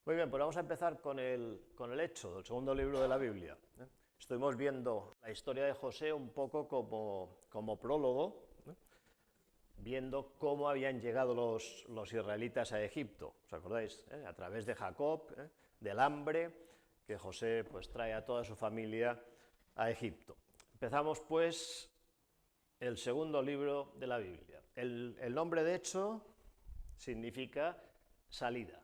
Muy bien, pues vamos a empezar con el Éxodo, el segundo libro de la Biblia. Estuvimos viendo la historia de José un poco como prólogo, viendo cómo habían llegado los israelitas a Egipto. ¿Os acordáis? A través de Jacob, del hambre, que José pues trae a toda su familia a Egipto. Empezamos pues el segundo libro de la Biblia. El nombre de hecho significa salida.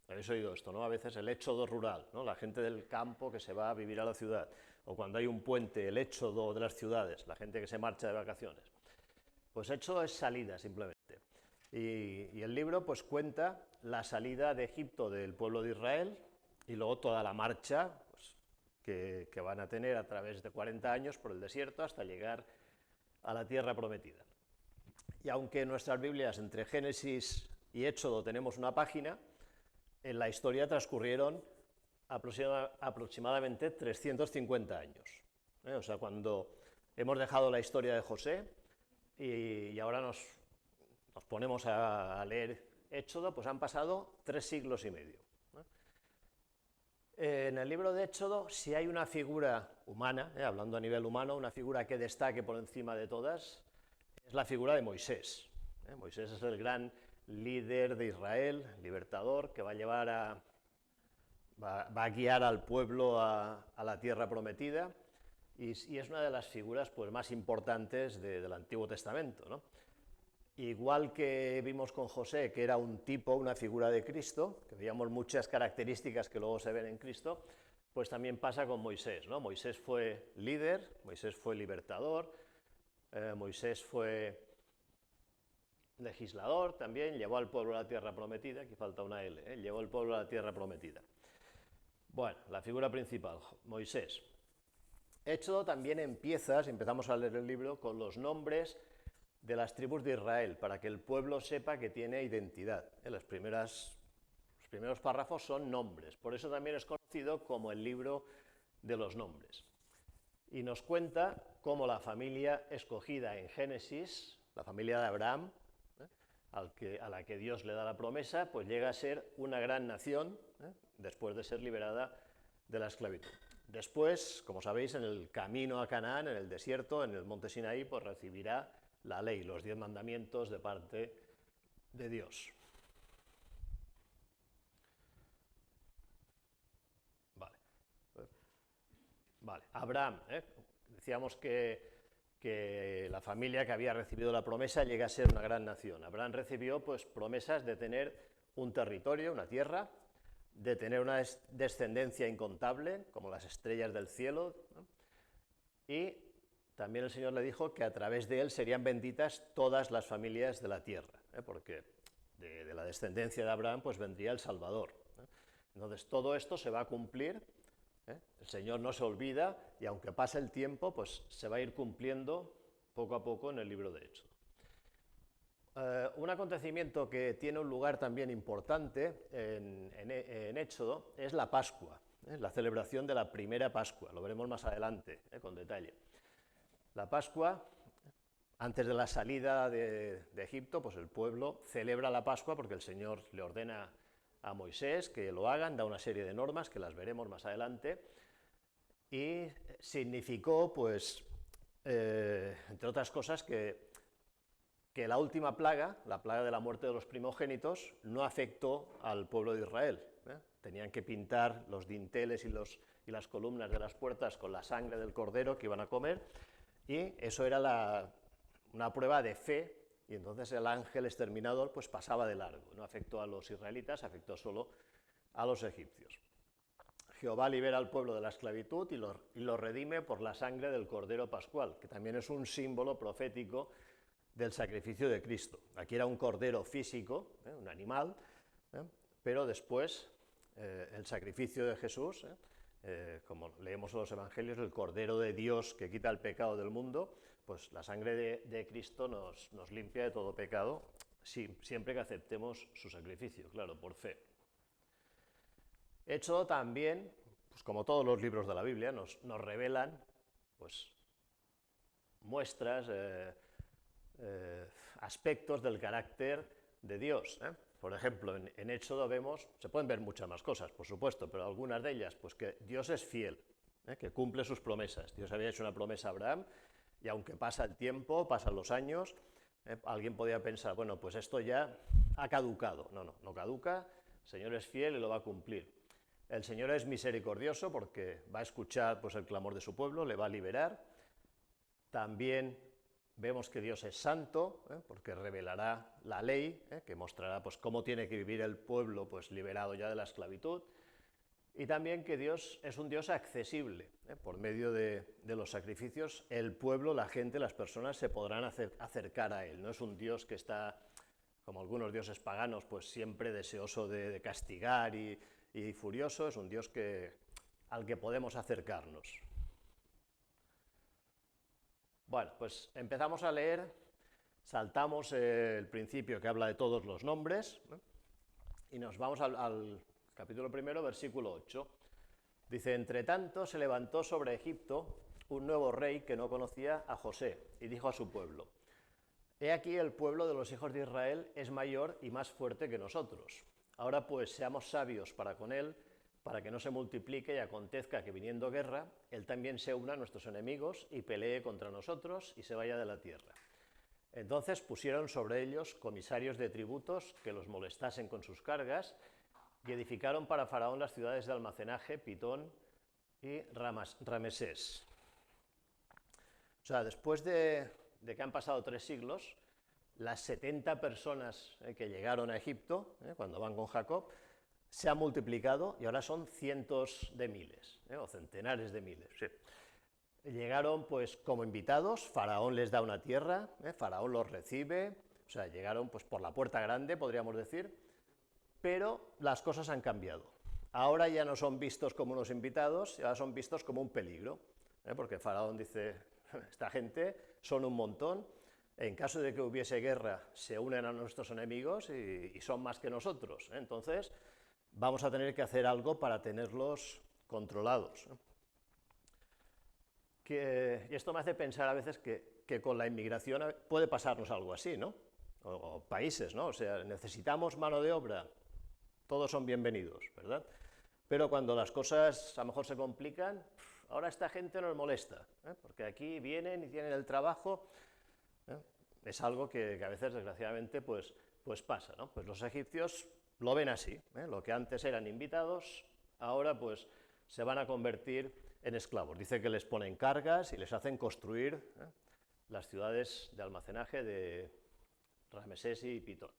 Habéis oído esto, ¿no? A veces el éxodo rural, ¿no? La gente del campo que se va a vivir a la ciudad, o cuando hay un puente, el éxodo de las ciudades, la gente que se marcha de vacaciones. Pues éxodo es salida, simplemente. Y el libro pues cuenta la salida de Egipto del pueblo de Israel y luego toda la marcha pues, que van a tener a través de 40 años por el desierto hasta llegar a la tierra prometida. Y aunque en nuestras Biblias entre Génesis y Éxodo tenemos una página, en la historia transcurrieron aproximadamente 350 años. O sea, cuando hemos dejado la historia de José y ahora nos ponemos a leer Éxodo, pues han pasado 3 siglos y medio. En el libro de Éxodo, si hay una figura humana, hablando a nivel humano, una figura que destaque por encima de todas, es la figura de Moisés. Moisés es el gran líder de Israel, libertador, que va a guiar al pueblo a la tierra prometida y es una de las figuras pues, más importantes del Antiguo Testamento, ¿no? Igual que vimos con José, que era un tipo, una figura de Cristo, que veíamos muchas características que luego se ven en Cristo, pues también pasa con Moisés, ¿no? Moisés fue líder, Moisés fue libertador, Moisés fue legislador también, llevó al pueblo a la tierra prometida, aquí falta una L, llevó al pueblo a la tierra prometida. Bueno, la figura principal, Moisés. Éxodo también empezamos a leer el libro con los nombres de las tribus de Israel, para que el pueblo sepa que tiene identidad. Los primeros párrafos son nombres, por eso también es conocido como el libro de los nombres. Y nos cuenta cómo la familia escogida en Génesis, la familia de Abraham, a la que Dios le da la promesa, pues llega a ser una gran nación, después de ser liberada de la esclavitud. Después, como sabéis, en el camino a Canaán, en el desierto, en el monte Sinaí, pues recibirá la ley, los 10 mandamientos de parte de Dios. Vale. Abraham, decíamos que la familia que había recibido la promesa llega a ser una gran nación. Abraham recibió pues, promesas de tener un territorio, una tierra, de tener una descendencia incontable, como las estrellas del cielo, ¿no? Y también el Señor le dijo que a través de él serían benditas todas las familias de la tierra, porque de la descendencia de Abraham pues vendría el Salvador. Entonces todo esto se va a cumplir, el Señor no se olvida y aunque pase el tiempo pues se va a ir cumpliendo poco a poco en el libro de Éxodo. Un acontecimiento que tiene un lugar también importante en Éxodo es la Pascua, la celebración de la primera Pascua, lo veremos más adelante con detalle. La Pascua, antes de la salida de Egipto, pues el pueblo celebra la Pascua porque el Señor le ordena a Moisés que lo hagan, da una serie de normas que las veremos más adelante, y significó, pues, entre otras cosas, que la última plaga, la plaga de la muerte de los primogénitos, no afectó al pueblo de Israel. Tenían que pintar los dinteles y las columnas de las puertas con la sangre del cordero que iban a comer, y eso era una prueba de fe, y entonces el ángel exterminador pues pasaba de largo, no afectó a los israelitas, afectó solo a los egipcios. Jehová libera al pueblo de la esclavitud y lo redime por la sangre del cordero pascual, que también es un símbolo profético del sacrificio de Cristo. Aquí era un cordero físico, un animal, pero después el sacrificio de Jesús, como leemos en los evangelios, el Cordero de Dios que quita el pecado del mundo, pues la sangre de Cristo nos limpia de todo pecado, siempre que aceptemos su sacrificio, claro, por fe. Éxodo también, pues como todos los libros de la Biblia, nos revelan pues, muestras, aspectos del carácter de Dios. Por ejemplo, en Éxodo vemos, se pueden ver muchas más cosas, por supuesto, pero algunas de ellas, pues que Dios es fiel, que cumple sus promesas. Dios había hecho una promesa a Abraham y aunque pasa el tiempo, pasan los años, alguien podía pensar, bueno, pues esto ya ha caducado. No, no, no caduca, el Señor es fiel y lo va a cumplir. El Señor es misericordioso porque va a escuchar pues, el clamor de su pueblo, le va a liberar. También vemos que Dios es santo, porque revelará la ley, que mostrará pues, cómo tiene que vivir el pueblo pues, liberado ya de la esclavitud. Y también que Dios es un Dios accesible. Por medio de los sacrificios, el pueblo, la gente, las personas se podrán acercar a Él. No es un Dios que está, como algunos dioses paganos, pues siempre deseoso de castigar y furioso. Es un Dios al que podemos acercarnos. Bueno, pues empezamos a leer, saltamos el principio que habla de todos los nombres, y nos vamos al capítulo primero, versículo 8. Dice, entre tanto se levantó sobre Egipto un nuevo rey que no conocía a José, y dijo a su pueblo, he aquí el pueblo de los hijos de Israel es mayor y más fuerte que nosotros. Ahora pues seamos sabios para con él, para que no se multiplique y acontezca que viniendo guerra, él también se una a nuestros enemigos y pelee contra nosotros y se vaya de la tierra. Entonces pusieron sobre ellos comisarios de tributos que los molestasen con sus cargas y edificaron para Faraón las ciudades de almacenaje, Pitón y Ramesés. O sea, después de que han pasado 3 siglos, las 70 personas que llegaron a Egipto, cuando van con Jacob, se han multiplicado y ahora son cientos de miles, o centenares de miles. Sí. Llegaron pues como invitados, Faraón les da una tierra, Faraón los recibe, o sea, llegaron pues por la puerta grande, podríamos decir, pero las cosas han cambiado. Ahora ya no son vistos como unos invitados, ahora son vistos como un peligro, porque Faraón dice, esta gente son un montón, en caso de que hubiese guerra se unen a nuestros enemigos y son más que nosotros, entonces vamos a tener que hacer algo para tenerlos controlados. Y esto me hace pensar a veces que con la inmigración puede pasarnos algo así, ¿no? O países, ¿no? O sea, necesitamos mano de obra, todos son bienvenidos, ¿verdad? Pero cuando las cosas a lo mejor se complican, ahora esta gente nos molesta, porque aquí vienen y tienen el trabajo, es algo que a veces desgraciadamente pues pasa, ¿no? Pues los egipcios lo ven así, lo que antes eran invitados, ahora pues se van a convertir en esclavos. Dice que les ponen cargas y les hacen construir las ciudades de almacenaje de Ramesés y Pitón.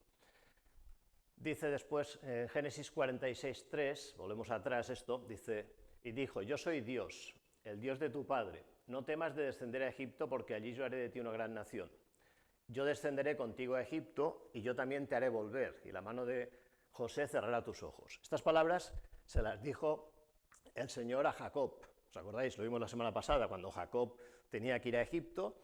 Dice después, en Génesis 46:3, volvemos atrás esto, dice, y dijo, yo soy Dios, el Dios de tu padre, no temas de descender a Egipto porque allí yo haré de ti una gran nación. Yo descenderé contigo a Egipto y yo también te haré volver, y la mano de José cerrará tus ojos. Estas palabras se las dijo el Señor a Jacob. ¿Os acordáis? Lo vimos la semana pasada, cuando Jacob tenía que ir a Egipto,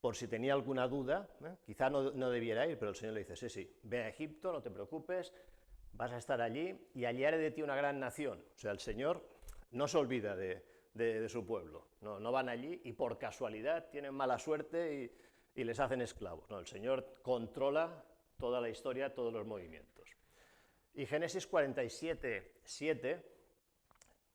por si tenía alguna duda, quizá no debiera ir, pero el Señor le dice, sí, ve a Egipto, no te preocupes, vas a estar allí y allí haré de ti una gran nación. O sea, el Señor no se olvida de su pueblo, no van allí y por casualidad tienen mala suerte y les hacen esclavos. No, el Señor controla toda la historia, todos los movimientos. Y Génesis 47:7,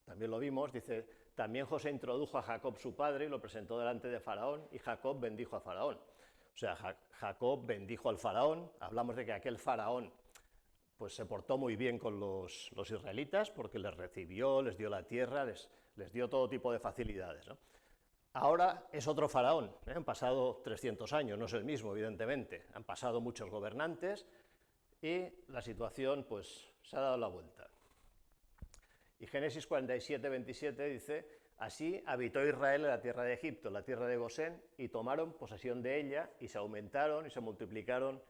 también lo vimos, dice, también José introdujo a Jacob su padre y lo presentó delante de Faraón, y Jacob bendijo a Faraón. O sea, Jacob bendijo al Faraón, hablamos de que aquel Faraón pues, se portó muy bien con los israelitas, porque les recibió, les dio la tierra, les dio todo tipo de facilidades, ¿no? Ahora es otro Faraón, han pasado 300 años, no es el mismo, evidentemente, han pasado muchos gobernantes y la situación pues, se ha dado la vuelta. Y Génesis 47:27 dice, así habitó Israel en la tierra de Egipto, en la tierra de Gosén, y tomaron posesión de ella, y se aumentaron y se multiplicaron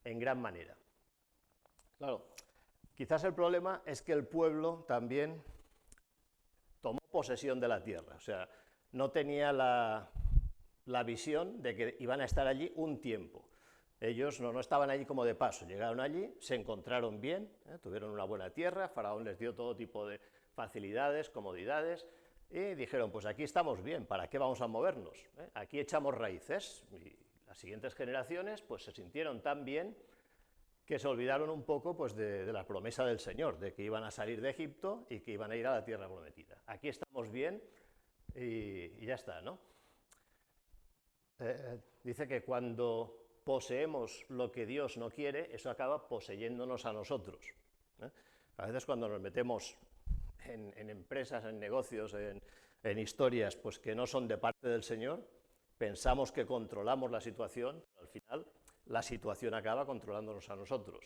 en gran manera. Claro, quizás el problema es que el pueblo también tomó posesión de la tierra, o sea, no tenía la visión de que iban a estar allí un tiempo. Ellos no estaban allí como de paso, llegaron allí, se encontraron bien, tuvieron una buena tierra, Faraón les dio todo tipo de facilidades, comodidades, y dijeron, pues aquí estamos bien, ¿para qué vamos a movernos? Aquí echamos raíces, y las siguientes generaciones pues se sintieron tan bien que se olvidaron un poco pues, de la promesa del Señor, de que iban a salir de Egipto y que iban a ir a la tierra prometida. Aquí estamos bien y ya está, ¿no? Dice que cuando poseemos lo que Dios no quiere, eso acaba poseyéndonos a nosotros. ¿eh? A veces cuando nos metemos en empresas, en negocios, en historias pues, que no son de parte del Señor, pensamos que controlamos la situación, pero al final la situación acaba controlándonos a nosotros.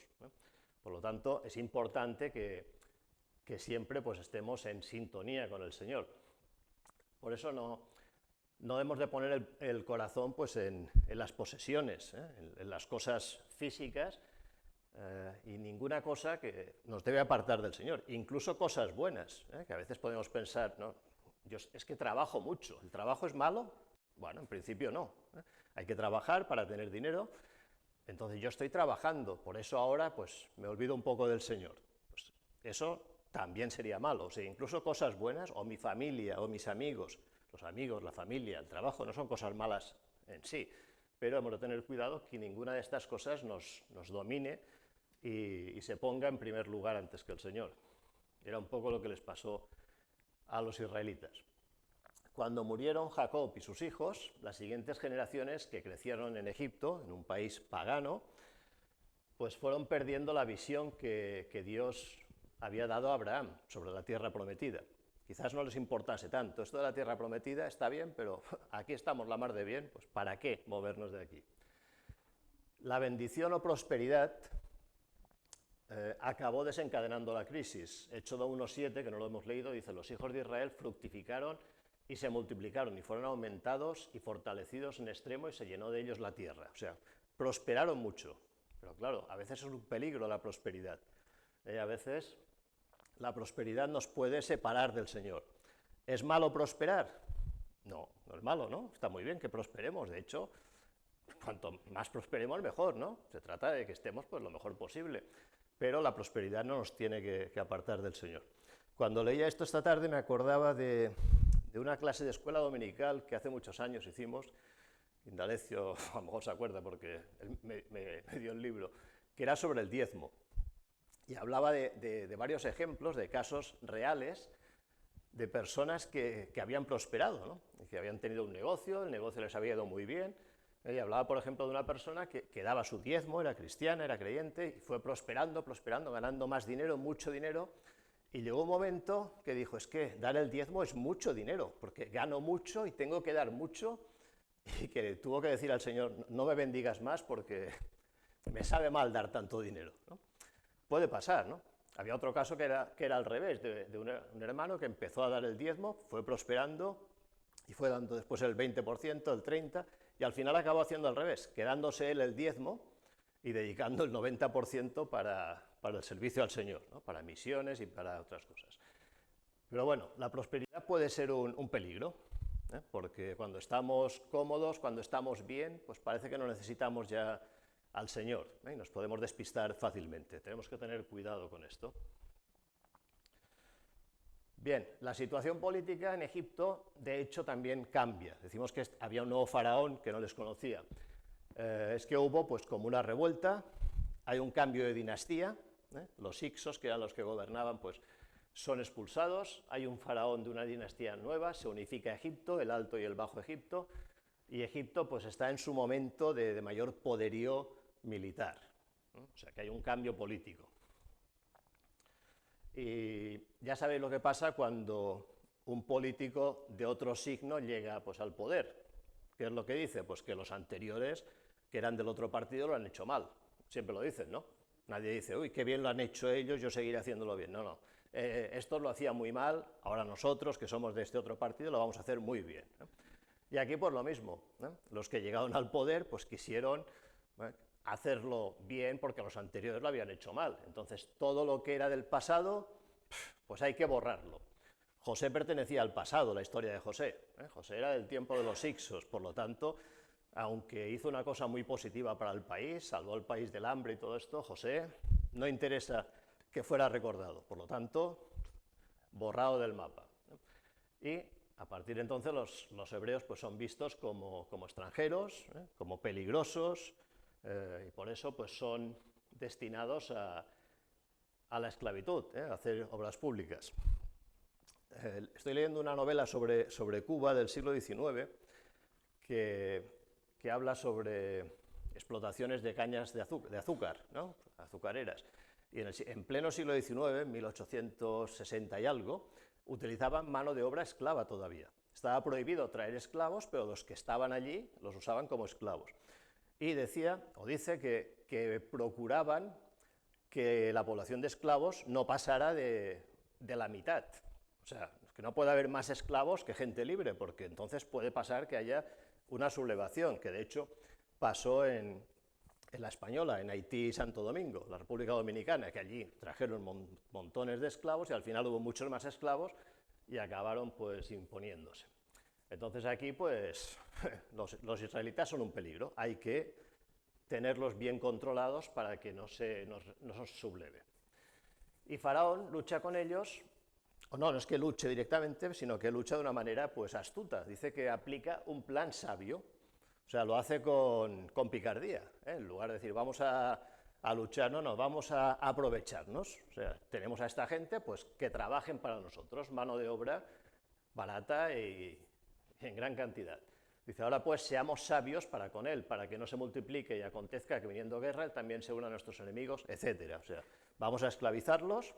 Por lo tanto, es importante que siempre pues, estemos en sintonía con el Señor. Por eso no debemos de poner el corazón pues, en las posesiones, en las cosas físicas, y ninguna cosa que nos debe apartar del Señor, incluso cosas buenas, que a veces podemos pensar, no, es que trabajo mucho, ¿el trabajo es malo? Bueno, en principio no, hay que trabajar para tener dinero, entonces yo estoy trabajando, por eso ahora pues me olvido un poco del Señor. Pues eso también sería malo, o sea, incluso cosas buenas, o mi familia, o mis amigos, los amigos, la familia, el trabajo, no son cosas malas en sí, pero hemos de tener cuidado que ninguna de estas cosas nos domine y se ponga en primer lugar antes que el Señor. Era un poco lo que les pasó a los israelitas. Cuando murieron Jacob y sus hijos, las siguientes generaciones que crecieron en Egipto, en un país pagano, pues fueron perdiendo la visión que Dios había dado a Abraham sobre la tierra prometida. Quizás no les importase tanto, esto de la tierra prometida está bien, pero aquí estamos la mar de bien, pues ¿para qué movernos de aquí? La bendición o prosperidad acabó desencadenando la crisis. Éxodo 1:7, que no lo hemos leído, dice: los hijos de Israel fructificaron y se multiplicaron y fueron aumentados y fortalecidos en extremo y se llenó de ellos la tierra. O sea, prosperaron mucho. Pero claro, a veces es un peligro la prosperidad. A veces la prosperidad nos puede separar del Señor. ¿Es malo prosperar? No, no es malo, ¿no? Está muy bien que prosperemos. De hecho, cuanto más prosperemos, mejor, ¿no? Se trata de que estemos pues, lo mejor posible. Pero la prosperidad no nos tiene que apartar del Señor. Cuando leía esto esta tarde me acordaba de una clase de escuela dominical que hace muchos años hicimos. Indalecio a lo mejor se acuerda porque él me dio el libro, que era sobre el diezmo. Y hablaba de varios ejemplos de casos reales de personas que habían prosperado, ¿no? Que habían tenido un negocio, el negocio les había ido muy bien. Y hablaba, por ejemplo, de una persona que daba su diezmo, era cristiana, era creyente, y fue prosperando, ganando más dinero, mucho dinero, y llegó un momento que dijo, es que dar el diezmo es mucho dinero, porque gano mucho y tengo que dar mucho, y que tuvo que decir al Señor, no me bendigas más porque me sabe mal dar tanto dinero, ¿no? Puede pasar, ¿no? Había otro caso que era al revés, de un hermano que empezó a dar el diezmo, fue prosperando y fue dando después el 20%, el 30%, y al final acabó haciendo al revés, quedándose él el diezmo y dedicando el 90% para el servicio al Señor, ¿no? Para misiones y para otras cosas. Pero bueno, la prosperidad puede ser un peligro, porque cuando estamos cómodos, cuando estamos bien, pues parece que no necesitamos ya al Señor, y nos podemos despistar fácilmente. Tenemos que tener cuidado con esto. Bien, la situación política en Egipto, de hecho, también cambia. Decimos que había un nuevo faraón que no les conocía. Es que hubo pues como una revuelta, hay un cambio de dinastía, los Hicsos, que eran los que gobernaban, pues son expulsados, hay un faraón de una dinastía nueva, se unifica Egipto, el Alto y el Bajo Egipto, y Egipto pues está en su momento de mayor poderío militar, ¿no? O sea que hay un cambio político. Y ya sabéis lo que pasa cuando un político de otro signo llega pues, al poder. ¿Qué es lo que dice? Pues que los anteriores, que eran del otro partido, lo han hecho mal. Siempre lo dicen, ¿no? Nadie dice, uy, qué bien lo han hecho ellos, yo seguiré haciéndolo bien. No, no. Estos lo hacían muy mal, ahora nosotros, que somos de este otro partido, lo vamos a hacer muy bien, ¿no? Y aquí pues lo mismo, ¿no? Los que llegaron al poder pues quisieron hacerlo bien porque los anteriores lo habían hecho mal. Entonces todo lo que era del pasado, pues hay que borrarlo. José pertenecía al pasado, la historia de José. José era del tiempo de los Hicsos, por lo tanto, aunque hizo una cosa muy positiva para el país, salvó al país del hambre y todo esto, José no interesa que fuera recordado, por lo tanto, borrado del mapa. Y a partir de entonces los hebreos pues, son vistos como extranjeros, como peligrosos, y por eso pues, son destinados a la esclavitud, a hacer obras públicas. Estoy leyendo una novela sobre Cuba del siglo XIX que habla sobre explotaciones de cañas de azúcar, ¿no? Azucareras. Y en pleno siglo XIX, en 1860 y algo, utilizaban mano de obra esclava todavía. Estaba prohibido traer esclavos, pero los que estaban allí los usaban como esclavos. Y decía, o dice, que procuraban que la población de esclavos no pasara de la mitad. O sea, que no puede haber más esclavos que gente libre, porque entonces puede pasar que haya una sublevación, que de hecho pasó en la Española, en Haití y Santo Domingo, la República Dominicana, que allí trajeron montones de esclavos y al final hubo muchos más esclavos y acabaron pues imponiéndose. Entonces aquí pues los israelitas son un peligro, hay que tenerlos bien controlados para que no se subleve. Y Faraón lucha con ellos, o no es que luche directamente, sino que lucha de una manera pues astuta, dice que aplica un plan sabio. O sea, lo hace con picardía, ¿eh? En lugar de decir, vamos a luchar, no, vamos a aprovecharnos. O sea, tenemos a esta gente, pues que trabajen para nosotros, mano de obra barata y en gran cantidad. Dice, ahora pues seamos sabios para con él, para que no se multiplique y acontezca que viniendo guerra él también se una a nuestros enemigos, etc. O sea, vamos a esclavizarlos,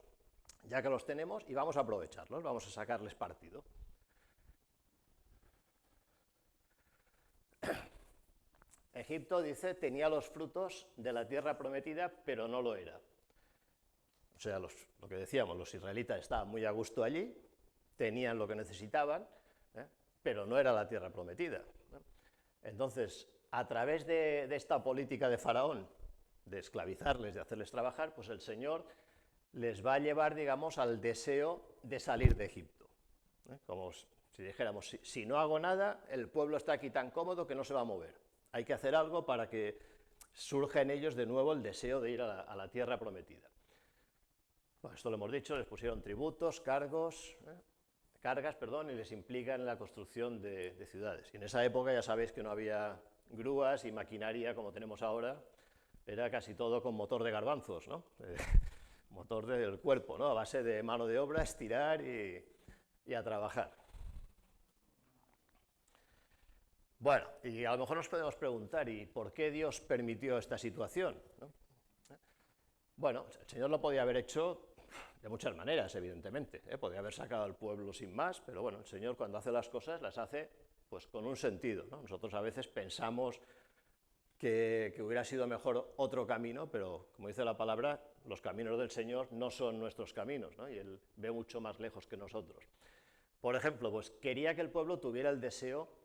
ya que los tenemos, y vamos a aprovecharlos, vamos a sacarles partido. Egipto, dice, tenía los frutos de la tierra prometida, pero no lo era. O sea, lo que decíamos, los israelitas estaban muy a gusto allí, tenían lo que necesitaban, pero no era la tierra prometida. Entonces, a través de esta política de Faraón, de esclavizarles, de hacerles trabajar, pues el Señor les va a llevar, digamos, al deseo de salir de Egipto. Como si dijéramos, si no hago nada, el pueblo está aquí tan cómodo que no se va a mover. Hay que hacer algo para que surja en ellos de nuevo el deseo de ir a la tierra prometida. Bueno, esto lo hemos dicho, les pusieron tributos, cargas, y les implican en la construcción de ciudades. Y en esa época ya sabéis que no había grúas y maquinaria como tenemos ahora, era casi todo con motor de garbanzos, ¿no? Motor del cuerpo, ¿no? A base de mano de obra, estirar y a trabajar. Bueno, y a lo mejor nos podemos preguntar, ¿y por qué Dios permitió esta situación? ¿No? Bueno, el Señor lo podía haber hecho de muchas maneras, evidentemente, podía haber sacado al pueblo sin más, pero bueno, el Señor cuando hace las cosas las hace pues con un sentido, ¿no? Nosotros a veces pensamos que hubiera sido mejor otro camino, pero como dice la palabra, los caminos del Señor no son nuestros caminos, ¿no? Y Él ve mucho más lejos que nosotros. Por ejemplo, pues quería que el pueblo tuviera el deseo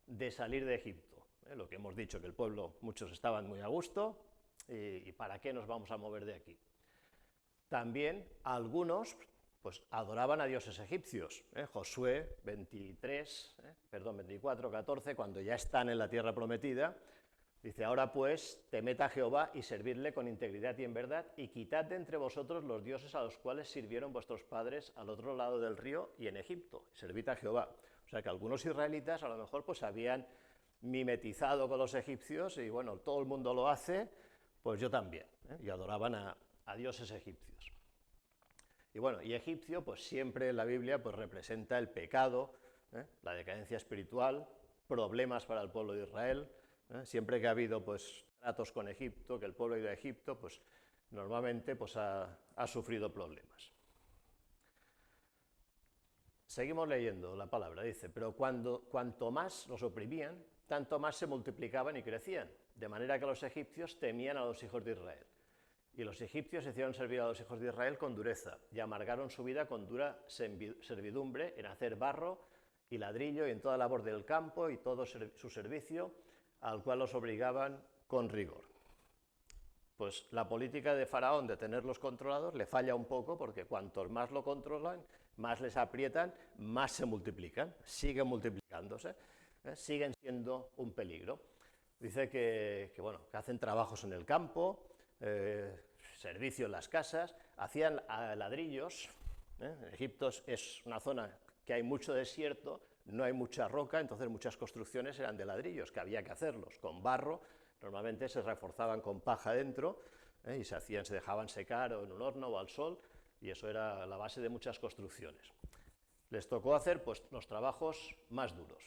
de salir de Egipto. Lo que hemos dicho, que el pueblo, muchos estaban muy a gusto, y ¿para qué nos vamos a mover de aquí? También algunos pues, adoraban a dioses egipcios. Josué 24, 14, cuando ya están en la tierra prometida, dice, ahora pues, temed a Jehová y servidle con integridad y en verdad, y quitad de entre vosotros los dioses a los cuales sirvieron vuestros padres al otro lado del río y en Egipto, servid a Jehová. O sea que algunos israelitas a lo mejor pues habían mimetizado con los egipcios y bueno, todo el mundo lo hace, pues yo también, y adoraban a dioses egipcios. Y bueno, y egipcio pues siempre en la Biblia pues representa el pecado, la decadencia espiritual, problemas para el pueblo de Israel. Siempre que ha habido pues tratos con Egipto, que el pueblo ha ido a Egipto, pues normalmente pues ha sufrido problemas. Seguimos leyendo la palabra, dice, pero cuanto más los oprimían, tanto más se multiplicaban y crecían, de manera que los egipcios temían a los hijos de Israel. Y los egipcios hicieron servir a los hijos de Israel con dureza, y amargaron su vida con dura servidumbre en hacer barro y ladrillo y en toda labor del campo y todo su servicio, al cual los obligaban con rigor. Pues la política de Faraón de tenerlos controlados le falla un poco, porque cuantos más lo controlan, más les aprietan, más se multiplican, siguen multiplicándose, siguen siendo un peligro. Dice que hacen trabajos en el campo, servicio en las casas, hacían ladrillos. En Egipto es una zona que hay mucho desierto, no hay mucha roca, entonces muchas construcciones eran de ladrillos, que había que hacerlos con barro, normalmente se reforzaban con paja dentro, y se dejaban secar o en un horno o al sol, y eso era la base de muchas construcciones. Les tocó hacer pues, los trabajos más duros.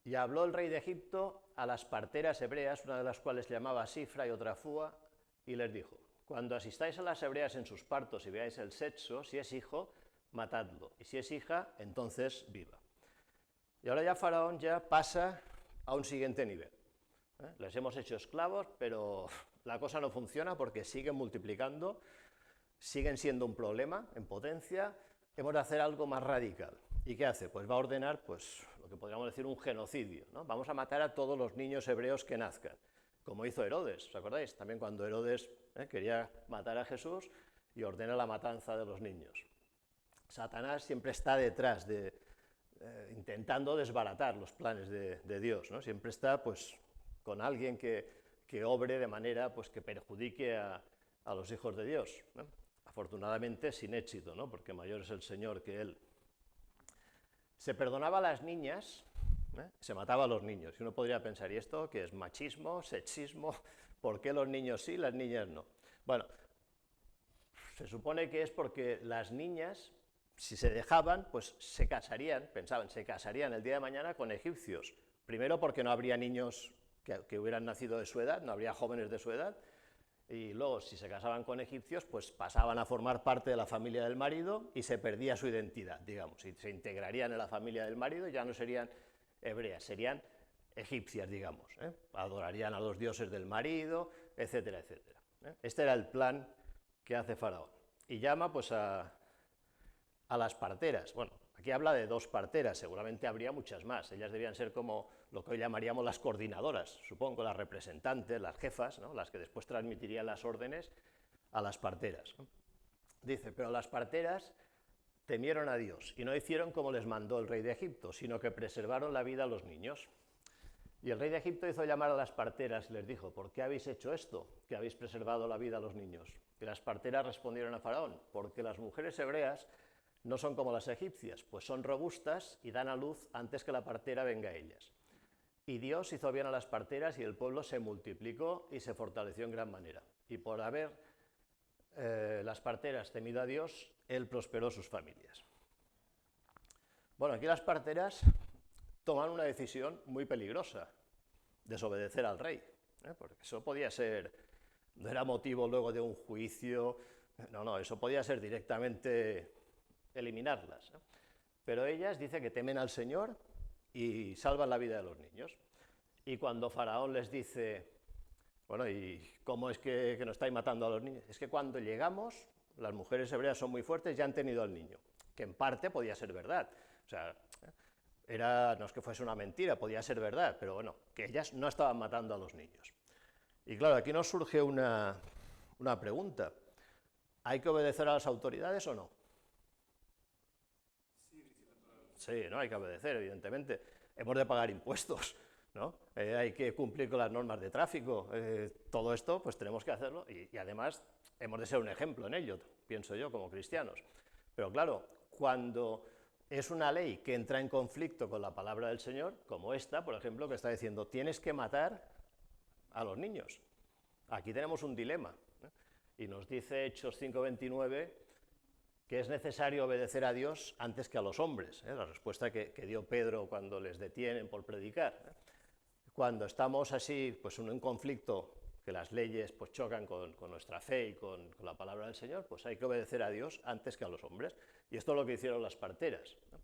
Y habló el rey de Egipto a las parteras hebreas, una de las cuales se llamaba Sifra y otra Fúa, y les dijo: cuando asistáis a las hebreas en sus partos y veáis el sexo, si es hijo, matadlo, y si es hija, entonces viva. Y ahora ya Faraón ya pasa a un siguiente nivel. Les hemos hecho esclavos, pero la cosa no funciona porque siguen multiplicando, siguen siendo un problema en potencia, hemos de hacer algo más radical. ¿Y qué hace? Pues va a ordenar, pues, lo que podríamos decir un genocidio, ¿no? Vamos a matar a todos los niños hebreos que nazcan, como hizo Herodes, ¿os acordáis? También cuando Herodes quería matar a Jesús y ordena la matanza de los niños. Satanás siempre está detrás intentando desbaratar los planes de Dios, ¿no? Siempre está pues, con alguien que obre de manera pues, que perjudique a los hijos de Dios, ¿no? Afortunadamente sin éxito, ¿no? Porque mayor es el Señor que Él. Se perdonaba a las niñas, se mataba a los niños. Y uno podría pensar, ¿y esto qué es? ¿Machismo? ¿Sexismo? ¿Por qué los niños sí, las niñas no? Bueno, se supone que es porque las niñas, si se dejaban, pues se casarían, pensaban, se casarían el día de mañana con egipcios. Primero porque no habría niños que hubieran nacido de su edad, no habría jóvenes de su edad, y luego si se casaban con egipcios, pues pasaban a formar parte de la familia del marido y se perdía su identidad, digamos, y se integrarían en la familia del marido y ya no serían hebreas, serían egipcias, digamos, adorarían a los dioses del marido, etcétera, etcétera. Este era el plan que hace Faraón. Y llama pues a las parteras. Bueno, aquí habla de 2 parteras, seguramente habría muchas más. Ellas debían ser como lo que hoy llamaríamos las coordinadoras, supongo, las representantes, las jefas, ¿no? Las que después transmitirían las órdenes a las parteras, ¿no? Dice, pero las parteras temieron a Dios y no hicieron como les mandó el rey de Egipto, sino que preservaron la vida a los niños. Y el rey de Egipto hizo llamar a las parteras y les dijo: ¿por qué habéis hecho esto, que habéis preservado la vida a los niños? Y las parteras respondieron a Faraón: porque las mujeres hebreas no son como las egipcias, pues son robustas y dan a luz antes que la partera venga a ellas. Y Dios hizo bien a las parteras y el pueblo se multiplicó y se fortaleció en gran manera. Y por haber las parteras temido a Dios, Él prosperó sus familias. Bueno, aquí las parteras toman una decisión muy peligrosa: desobedecer al rey, porque eso podía ser, no era motivo luego de un juicio, no, eso podía ser directamente eliminarlas, ¿no? Pero ellas dicen que temen al Señor y salvan la vida de los niños. Y cuando Faraón les dice, bueno, ¿y cómo es que nos estáis matando a los niños? Es que cuando llegamos, las mujeres hebreas son muy fuertes, ya han tenido al niño, que en parte podía ser verdad, o sea, no es que fuese una mentira, podía ser verdad, pero bueno, que ellas no estaban matando a los niños. Y claro, aquí nos surge una pregunta: ¿hay que obedecer a las autoridades o no? Sí, ¿no? Hay que obedecer, evidentemente. Hemos de pagar impuestos, ¿no? Hay que cumplir con las normas de tráfico. Todo esto, pues tenemos que hacerlo y además hemos de ser un ejemplo en ello, pienso yo, como cristianos. Pero claro, cuando es una ley que entra en conflicto con la palabra del Señor, como esta, por ejemplo, que está diciendo, tienes que matar a los niños. Aquí tenemos un dilema, ¿eh? Y nos dice Hechos 5:29 que es necesario obedecer a Dios antes que a los hombres, la respuesta que dio Pedro cuando les detienen por predicar. Cuando estamos así, pues en un conflicto, que las leyes pues, chocan con nuestra fe y con la palabra del Señor, pues hay que obedecer a Dios antes que a los hombres. Y esto es lo que hicieron las parteras, ¿no?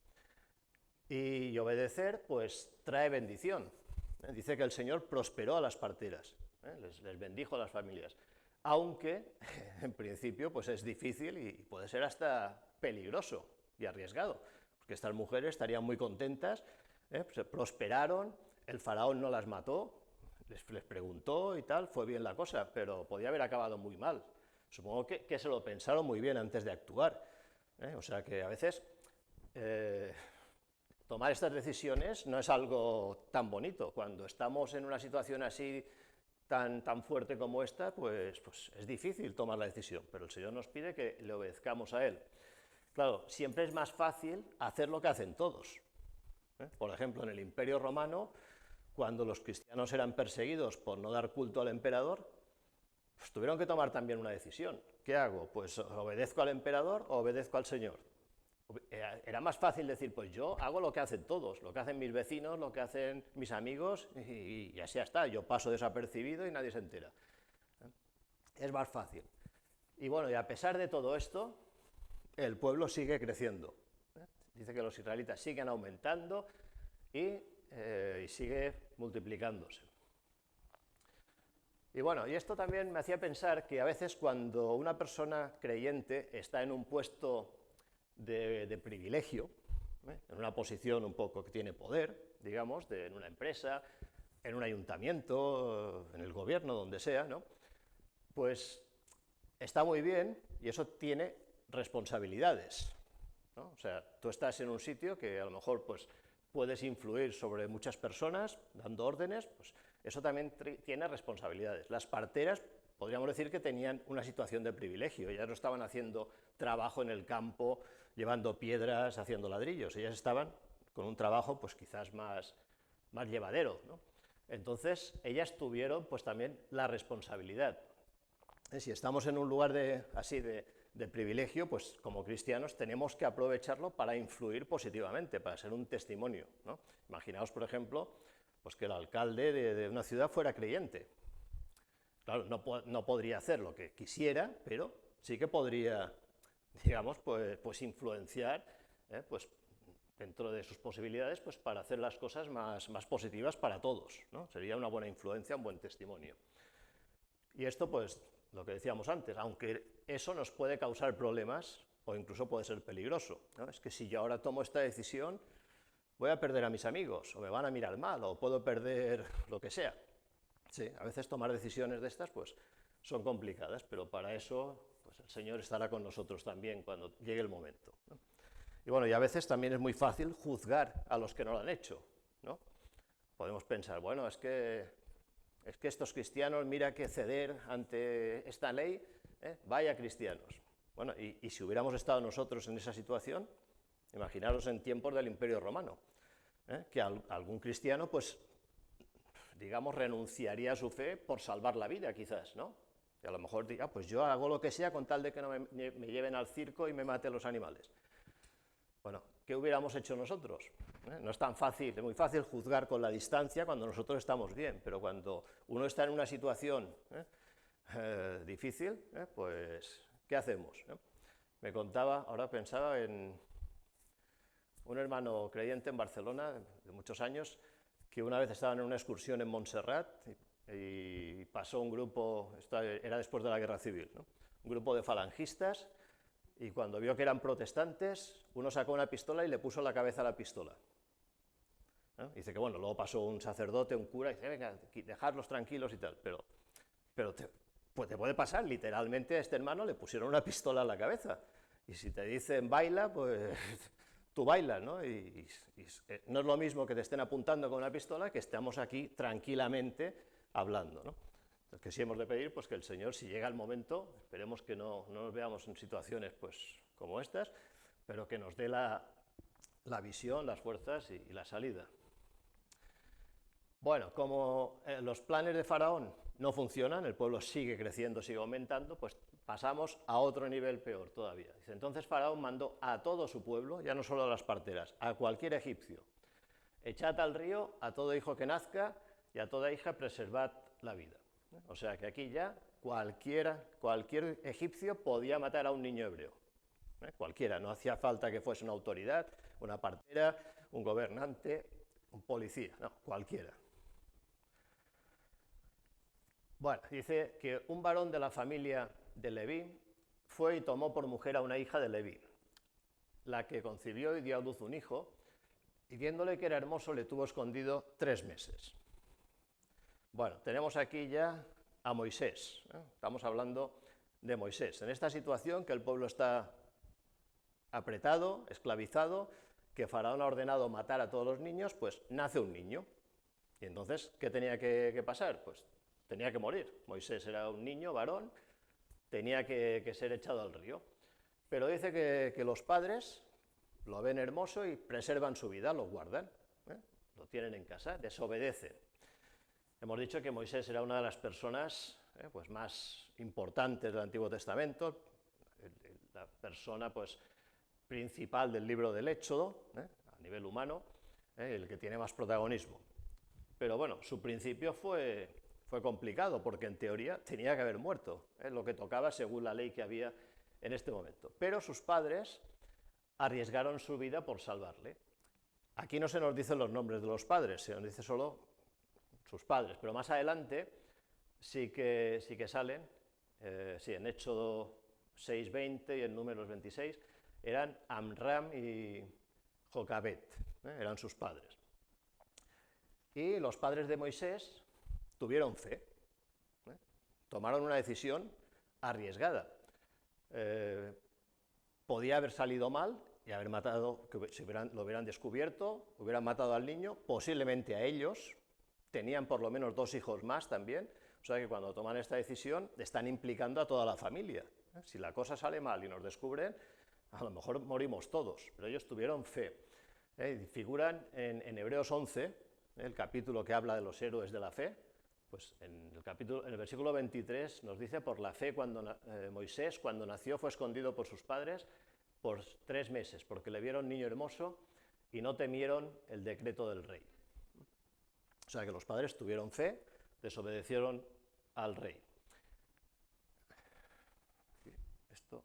Y obedecer, pues trae bendición. Dice que el Señor prosperó a las parteras, les bendijo a las familias. Aunque, en principio, pues es difícil y puede ser hasta peligroso y arriesgado, porque estas mujeres estarían muy contentas, pues prosperaron, el faraón no las mató, les preguntó y tal, fue bien la cosa, pero podía haber acabado muy mal. Supongo que se lo pensaron muy bien antes de actuar, o sea que a veces tomar estas decisiones no es algo tan bonito. Cuando estamos en una situación así tan fuerte como esta, pues es difícil tomar la decisión, pero el Señor nos pide que le obedezcamos a Él. Claro, siempre es más fácil hacer lo que hacen todos. Por ejemplo, en el Imperio Romano, cuando los cristianos eran perseguidos por no dar culto al emperador, pues tuvieron que tomar también una decisión. ¿Qué hago? Pues obedezco al emperador o obedezco al Señor. Era más fácil decir, pues yo hago lo que hacen todos, lo que hacen mis vecinos, lo que hacen mis amigos, y así ya está, yo paso desapercibido y nadie se entera. Es más fácil. Y bueno, y a pesar de todo esto, el pueblo sigue creciendo. Dice que los israelitas siguen aumentando y sigue multiplicándose. Y bueno, y esto también me hacía pensar que a veces cuando una persona creyente está en un puesto de privilegio, en una posición un poco que tiene poder, digamos, en una empresa, en un ayuntamiento, en el gobierno, donde sea, ¿no? Pues está muy bien y eso tiene responsabilidades, ¿no? O sea, tú estás en un sitio que a lo mejor pues, puedes influir sobre muchas personas dando órdenes, pues eso también tiene responsabilidades. Las parteras podríamos decir que tenían una situación de privilegio, ellas no estaban haciendo trabajo en el campo, llevando piedras, haciendo ladrillos, ellas estaban con un trabajo pues quizás más llevadero, ¿no? Entonces ellas tuvieron pues también la responsabilidad. Si estamos en un lugar así de privilegio, pues como cristianos tenemos que aprovecharlo para influir positivamente, para ser un testimonio, ¿no? Imaginaos, por ejemplo, pues que el alcalde de una ciudad fuera creyente. Claro, no podría hacer lo que quisiera, pero sí que podría, digamos, pues influenciar, pues dentro de sus posibilidades, pues para hacer las cosas más positivas para todos, ¿no? Sería una buena influencia, un buen testimonio. Y esto, pues, lo que decíamos antes, aunque eso nos puede causar problemas o incluso puede ser peligroso, ¿no? Es que si yo ahora tomo esta decisión, voy a perder a mis amigos, o me van a mirar mal, o puedo perder lo que sea. Sí, a veces tomar decisiones de estas, pues, son complicadas, pero para eso, pues, el Señor estará con nosotros también cuando llegue el momento, ¿no? Y bueno, y a veces también es muy fácil juzgar a los que no lo han hecho, ¿no? Podemos pensar, bueno, es que estos cristianos, mira que ceder ante esta ley, vaya cristianos. Bueno, y si hubiéramos estado nosotros en esa situación, imaginaros en tiempos del Imperio Romano, que algún cristiano, pues, digamos, renunciaría a su fe por salvar la vida, quizás, ¿no? Y a lo mejor diga, pues yo hago lo que sea con tal de que no me lleven al circo y me maten los animales. Bueno, ¿qué hubiéramos hecho nosotros? No es tan fácil, es muy fácil juzgar con la distancia cuando nosotros estamos bien, pero cuando uno está en una situación difícil, pues, ¿qué hacemos? Me contaba, ahora pensaba en un hermano creyente en Barcelona, de muchos años, que una vez estaban en una excursión en Montserrat y pasó un grupo, esto era después de la Guerra Civil, ¿no? Un grupo de falangistas, y cuando vio que eran protestantes, uno sacó una pistola y le puso la cabeza a la pistola, ¿no? Dice que bueno, luego pasó un sacerdote, un cura, y dice, venga, dejadlos tranquilos y tal, pero te puede pasar, literalmente a este hermano le pusieron una pistola a la cabeza, y si te dicen baila, pues tú bailas, ¿no? Y no es lo mismo que te estén apuntando con una pistola que estemos aquí tranquilamente hablando, ¿no? Que sí hemos de pedir, pues que el Señor, si llega el momento, esperemos que no nos veamos en situaciones pues, como estas, pero que nos dé la visión, las fuerzas y la salida. Bueno, como los planes de Faraón no funcionan, el pueblo sigue creciendo, sigue aumentando, pues pasamos a otro nivel peor todavía. Dice, entonces Faraón mandó a todo su pueblo, ya no solo a las parteras, a cualquier egipcio, echad al río a todo hijo que nazca y a toda hija preservad la vida. O sea que aquí ya cualquier egipcio podía matar a un niño hebreo. Cualquiera, no hacía falta que fuese una autoridad, una partera, un gobernante, un policía, no, cualquiera. Bueno, dice que un varón de la familia de Leví fue y tomó por mujer a una hija de Leví, la que concibió y dio a luz un hijo, y viéndole que era hermoso le tuvo escondido 3 meses. Bueno, tenemos aquí ya a Moisés, estamos hablando de Moisés, en esta situación que el pueblo está apretado, esclavizado, que Faraón ha ordenado matar a todos los niños, pues nace un niño. Y entonces, ¿qué tenía que pasar? Pues tenía que morir. Moisés era un niño, varón, tenía que ser echado al río. Pero dice que los padres lo ven hermoso y preservan su vida, lo guardan, lo tienen en casa, desobedecen. Hemos dicho que Moisés era una de las personas pues más importantes del Antiguo Testamento, la persona pues, principal del libro del Éxodo, a nivel humano, el que tiene más protagonismo. Pero bueno, su principio fue complicado, porque en teoría tenía que haber muerto, lo que tocaba según la ley que había en este momento. Pero sus padres arriesgaron su vida por salvarle. Aquí no se nos dicen los nombres de los padres, se nos dice solo sus padres, pero más adelante sí que salen, sí, en Éxodo 6:20 y en Números 26, eran Amram y Jocabet, eran sus padres. Y los padres de Moisés tuvieron fe, tomaron una decisión arriesgada. Podía haber salido mal y haber matado, que lo hubieran descubierto, hubieran matado al niño, posiblemente a ellos, tenían por lo menos 2 hijos más también, o sea que cuando toman esta decisión están implicando a toda la familia. Si la cosa sale mal y nos descubren, a lo mejor morimos todos, pero ellos tuvieron fe. Figuran en Hebreos 11, el capítulo que habla de los héroes de la fe, pues en el versículo 23 nos dice: por la fe Moisés, cuando nació, fue escondido por sus padres por 3 meses, porque le vieron niño hermoso y no temieron el decreto del rey. O sea que los padres tuvieron fe, desobedecieron al rey. Esto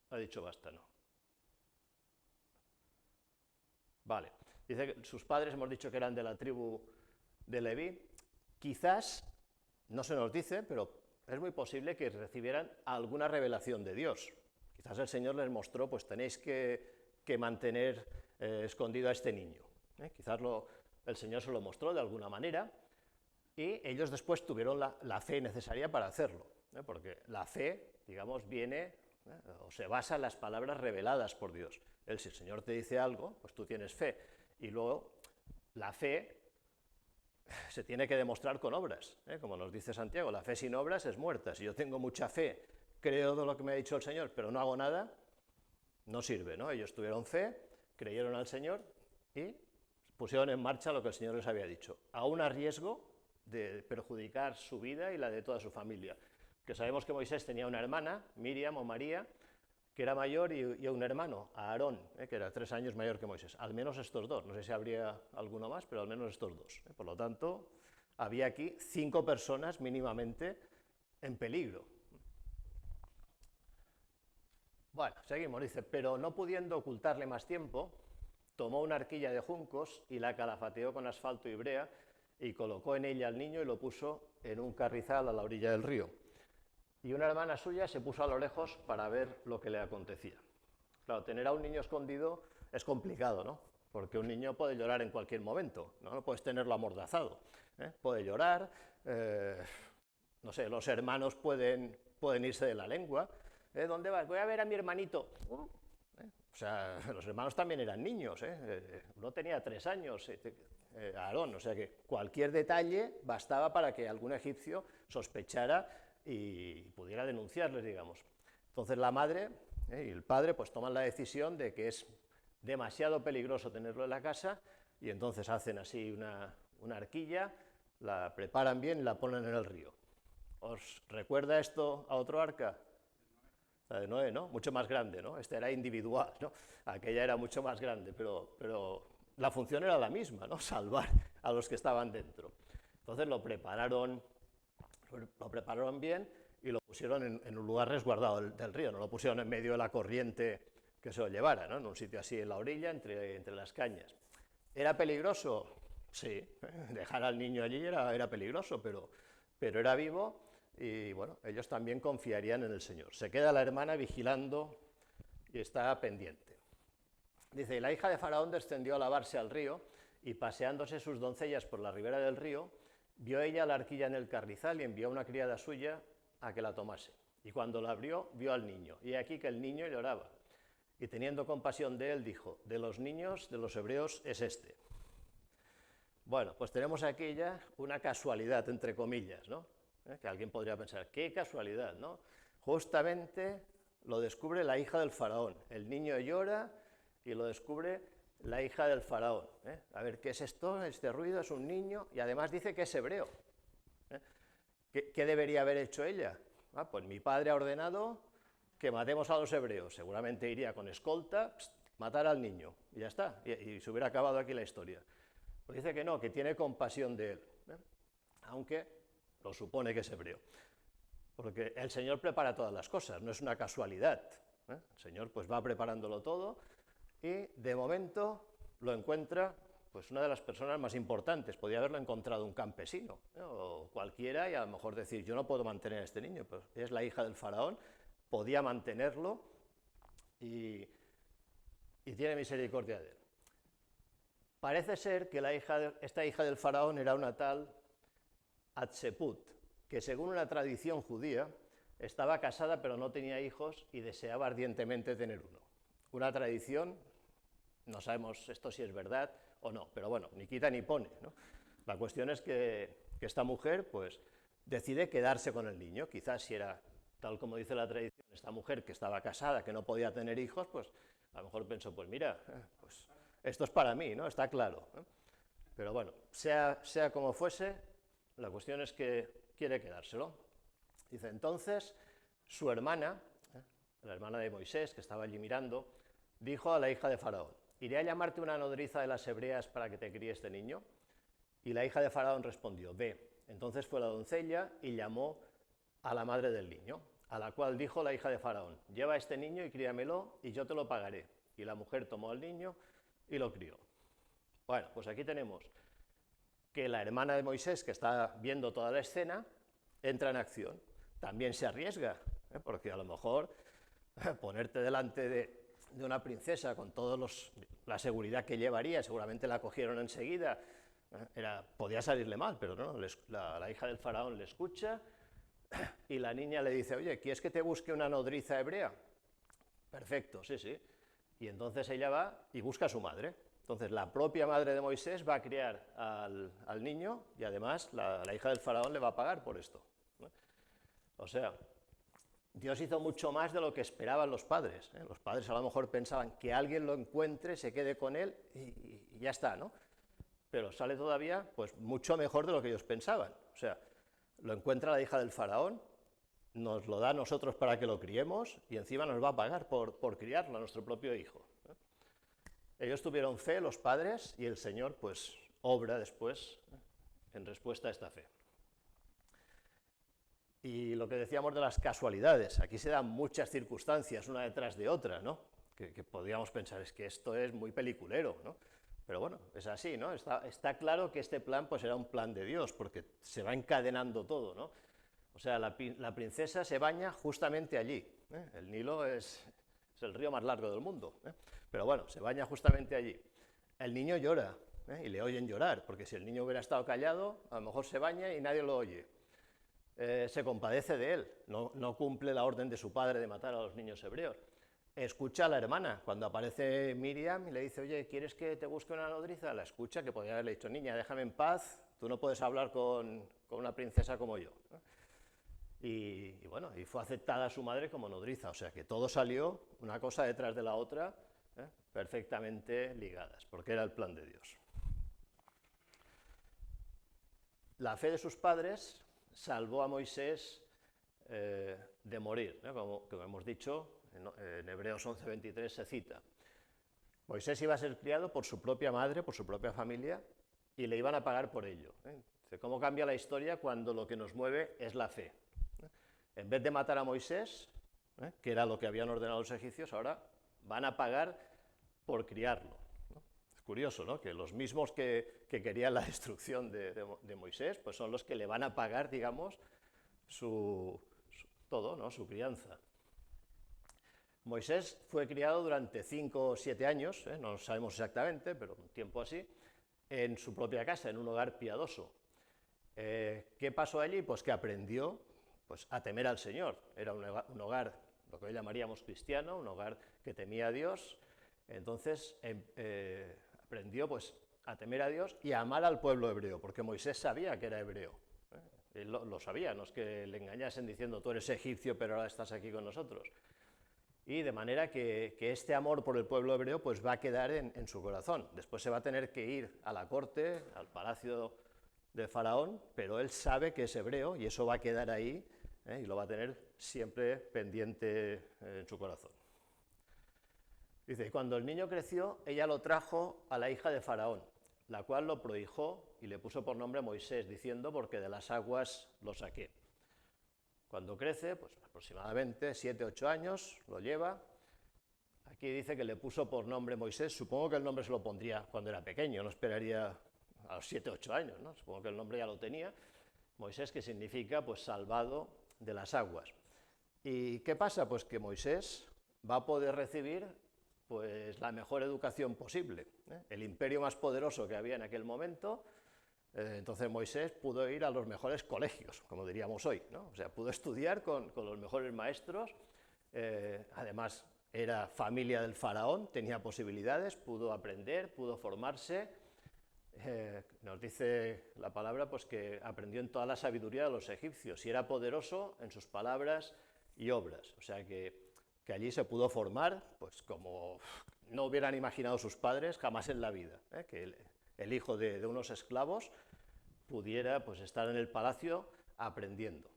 ha dicho basta, ¿no? Vale, dice que sus padres hemos dicho que eran de la tribu de Leví. Quizás, no se nos dice, pero es muy posible que recibieran alguna revelación de Dios. Quizás el Señor les mostró, pues tenéis que mantener escondido a este niño. Quizás el Señor se lo mostró de alguna manera y ellos después tuvieron la fe necesaria para hacerlo, porque la fe, digamos, viene o se basa en las palabras reveladas por Dios. Si el Señor te dice algo, pues tú tienes fe, y luego la fe se tiene que demostrar con obras, como nos dice Santiago, la fe sin obras es muerta. Si yo tengo mucha fe, creo de lo que me ha dicho el Señor, pero no hago nada, no sirve, ¿no? Ellos tuvieron fe, creyeron al Señor y pusieron en marcha lo que el Señor les había dicho, aún a riesgo de perjudicar su vida y la de toda su familia. Que sabemos que Moisés tenía una hermana, Miriam o María, que era mayor, y un hermano, Aarón, que era 3 años mayor que Moisés. Al menos estos 2, no sé si habría alguno más, pero al menos estos 2. Por lo tanto, había aquí 5 personas mínimamente en peligro. Bueno, seguimos, dice: pero no pudiendo ocultarle más tiempo, tomó una arquilla de juncos y la calafateó con asfalto y brea, y colocó en ella al niño y lo puso en un carrizal a la orilla del río. Y una hermana suya se puso a lo lejos para ver lo que le acontecía. Claro, tener a un niño escondido es complicado, ¿no? Porque un niño puede llorar en cualquier momento, no puedes tenerlo amordazado, puede llorar, no sé, los hermanos pueden irse de la lengua. ¿Dónde vas? Voy a ver a mi hermanito. O sea, los hermanos también eran niños, uno tenía 3 años, Aarón, o sea que cualquier detalle bastaba para que algún egipcio sospechara y pudiera denunciarles, digamos. Entonces la madre y el padre pues toman la decisión de que es demasiado peligroso tenerlo en la casa, y entonces hacen así una arquilla, la preparan bien y la ponen en el río. ¿Os recuerda esto a otro arca? La de Noé, ¿no? Mucho más grande, ¿no? Este era individual, ¿no? Aquella era mucho más grande, pero la función era la misma, ¿no? Salvar a los que estaban dentro. Entonces lo prepararon bien y lo pusieron en un lugar resguardado del río, no lo pusieron en medio de la corriente que se lo llevara, ¿no? En un sitio así en la orilla, entre las cañas. ¿Era peligroso? Sí, dejar al niño allí era peligroso, pero era vivo, y bueno, ellos también confiarían en el Señor. Se queda la hermana vigilando y está pendiente. Dice: y la hija de Faraón descendió a lavarse al río, y paseándose sus doncellas por la ribera del río, vio ella la arquilla en el carrizal y envió a una criada suya a que la tomase. Y cuando la abrió, vio al niño, y aquí que el niño lloraba. Y teniendo compasión de él, dijo: de los niños de los hebreos es este. Bueno, pues tenemos aquí ya una casualidad, entre comillas, ¿no? Que alguien podría pensar, qué casualidad, ¿no? Justamente lo descubre la hija del faraón. El niño llora y lo descubre la hija del faraón. A ver, ¿qué es esto? Este ruido es un niño, y además dice que es hebreo. ¿Qué debería haber hecho ella? Pues mi padre ha ordenado que matemos a los hebreos. Seguramente iría con escolta, matar al niño, y ya está, y se hubiera acabado aquí la historia. Pues dice que no, que tiene compasión de él, aunque lo supone que es hebreo. Porque el Señor prepara todas las cosas, no es una casualidad. El Señor pues va preparándolo todo y de momento lo encuentra pues una de las personas más importantes. Podía haberlo encontrado un campesino, o cualquiera, y a lo mejor decir, yo no puedo mantener a este niño, pero es la hija del faraón, podía mantenerlo y tiene misericordia de él. Parece ser que esta hija del faraón era una tal Hatzeput, que según una tradición judía estaba casada pero no tenía hijos y deseaba ardientemente tener uno. Una tradición, no sabemos esto si es verdad o no, pero bueno, ni quita ni pone, ¿no? La cuestión es que esta mujer pues decide quedarse con el niño. Quizás si era tal como dice la tradición, esta mujer que estaba casada, que no podía tener hijos, pues a lo mejor pensó, pues mira, pues esto es para mí, ¿no? Está claro, ¿no? Pero bueno, sea como fuese, la cuestión es que quiere quedárselo. Dice, entonces, su hermana, la hermana de Moisés, que estaba allí mirando, dijo a la hija de Faraón, ¿iré a llamarte una nodriza de las hebreas para que te críe este niño? Y la hija de Faraón respondió, ve. Entonces fue la doncella y llamó a la madre del niño, a la cual dijo la hija de Faraón, lleva a este niño y críamelo y yo te lo pagaré. Y la mujer tomó al niño y lo crió. Bueno, pues aquí tenemos que la hermana de Moisés, que está viendo toda la escena, entra en acción. También se arriesga, porque a lo mejor ponerte delante de una princesa con toda la seguridad que llevaría, seguramente la cogieron enseguida, podía salirle mal, pero no, la hija del faraón le escucha y la niña le dice, oye, ¿quieres que te busque una nodriza hebrea? Perfecto, sí, sí. Y entonces ella va y busca a su madre. Entonces la propia madre de Moisés va a criar al niño y además la hija del faraón le va a pagar por esto. O sea, Dios hizo mucho más de lo que esperaban los padres. Los padres a lo mejor pensaban que alguien lo encuentre, se quede con él y ya está, ¿no? Pero sale todavía pues mucho mejor de lo que ellos pensaban. O sea, lo encuentra la hija del faraón, nos lo da a nosotros para que lo criemos y encima nos va a pagar por criarlo a nuestro propio hijo. Ellos tuvieron fe, los padres, y el Señor pues obra después en respuesta a esta fe. Y lo que decíamos de las casualidades, aquí se dan muchas circunstancias una detrás de otra, ¿no? Que podríamos pensar, es que esto es muy peliculero, ¿no? Pero bueno, es así, ¿no? Está claro que este plan pues era un plan de Dios, porque se va encadenando todo, ¿no? O sea, la princesa se baña justamente allí, ¿eh? El Nilo es el río más largo del mundo, ¿eh? Pero bueno, se baña justamente allí. El niño llora, y le oyen llorar, porque si el niño hubiera estado callado, a lo mejor se baña y nadie lo oye. Se compadece de él, no cumple la orden de su padre de matar a los niños hebreos. Escucha a la hermana, cuando aparece Miriam y le dice, oye, ¿quieres que te busque una nodriza? La escucha, que podría haberle dicho, niña, déjame en paz, tú no puedes hablar con una princesa como yo. Y bueno, y fue aceptada su madre como nodriza, o sea que todo salió, una cosa detrás de la otra, perfectamente ligadas, porque era el plan de Dios. La fe de sus padres salvó a Moisés de morir, ¿no? Como hemos dicho, en Hebreos 11:23 se cita. Moisés iba a ser criado por su propia madre, por su propia familia, y le iban a pagar por ello. ¿Cómo cambia la historia cuando lo que nos mueve es la fe? En vez de matar a Moisés, que era lo que habían ordenado los egipcios, ahora van a pagar por criarlo. Es curioso, ¿no? Que los mismos que querían la destrucción de Moisés, pues son los que le van a pagar, digamos, todo, ¿no? Su crianza. Moisés fue criado durante 5 o 7 años, no lo sabemos exactamente, pero un tiempo así, en su propia casa, en un hogar piadoso. ¿Qué pasó allí? Pues que aprendió pues, a temer al Señor. Era un hogar, lo que hoy llamaríamos cristiano, un hogar que temía a Dios. Entonces aprendió pues, a temer a Dios y a amar al pueblo hebreo, porque Moisés sabía que era hebreo. Él lo sabía, no es que le engañasen diciendo tú eres egipcio pero ahora estás aquí con nosotros. Y de manera que este amor por el pueblo hebreo pues, va a quedar en su corazón. Después se va a tener que ir a la corte, al palacio de Faraón, pero él sabe que es hebreo y eso va a quedar ahí, y lo va a tener siempre pendiente en su corazón. Dice, cuando el niño creció, ella lo trajo a la hija de Faraón, la cual lo prohijó y le puso por nombre Moisés, diciendo, porque de las aguas lo saqué. Cuando crece, pues aproximadamente 7, 8 años, lo lleva. Aquí dice que le puso por nombre Moisés. Supongo que el nombre se lo pondría cuando era pequeño, no esperaría a los 7, 8 años, ¿no? Supongo que el nombre ya lo tenía. Moisés, que significa, pues, salvado de las aguas. ¿Y qué pasa? Pues que Moisés va a poder recibir, pues, la mejor educación posible, ¿eh? El imperio más poderoso que había en aquel momento. Entonces Moisés pudo ir a los mejores colegios, como diríamos hoy, ¿no? O sea, pudo estudiar con los mejores maestros, además era familia del faraón, tenía posibilidades, pudo aprender, pudo formarse. Nos dice la palabra, pues, que aprendió en toda la sabiduría de los egipcios y era poderoso en sus palabras y obras. O sea que allí se pudo formar, pues como no hubieran imaginado sus padres jamás en la vida, que el hijo de unos esclavos pudiera, pues, estar en el palacio aprendiendo.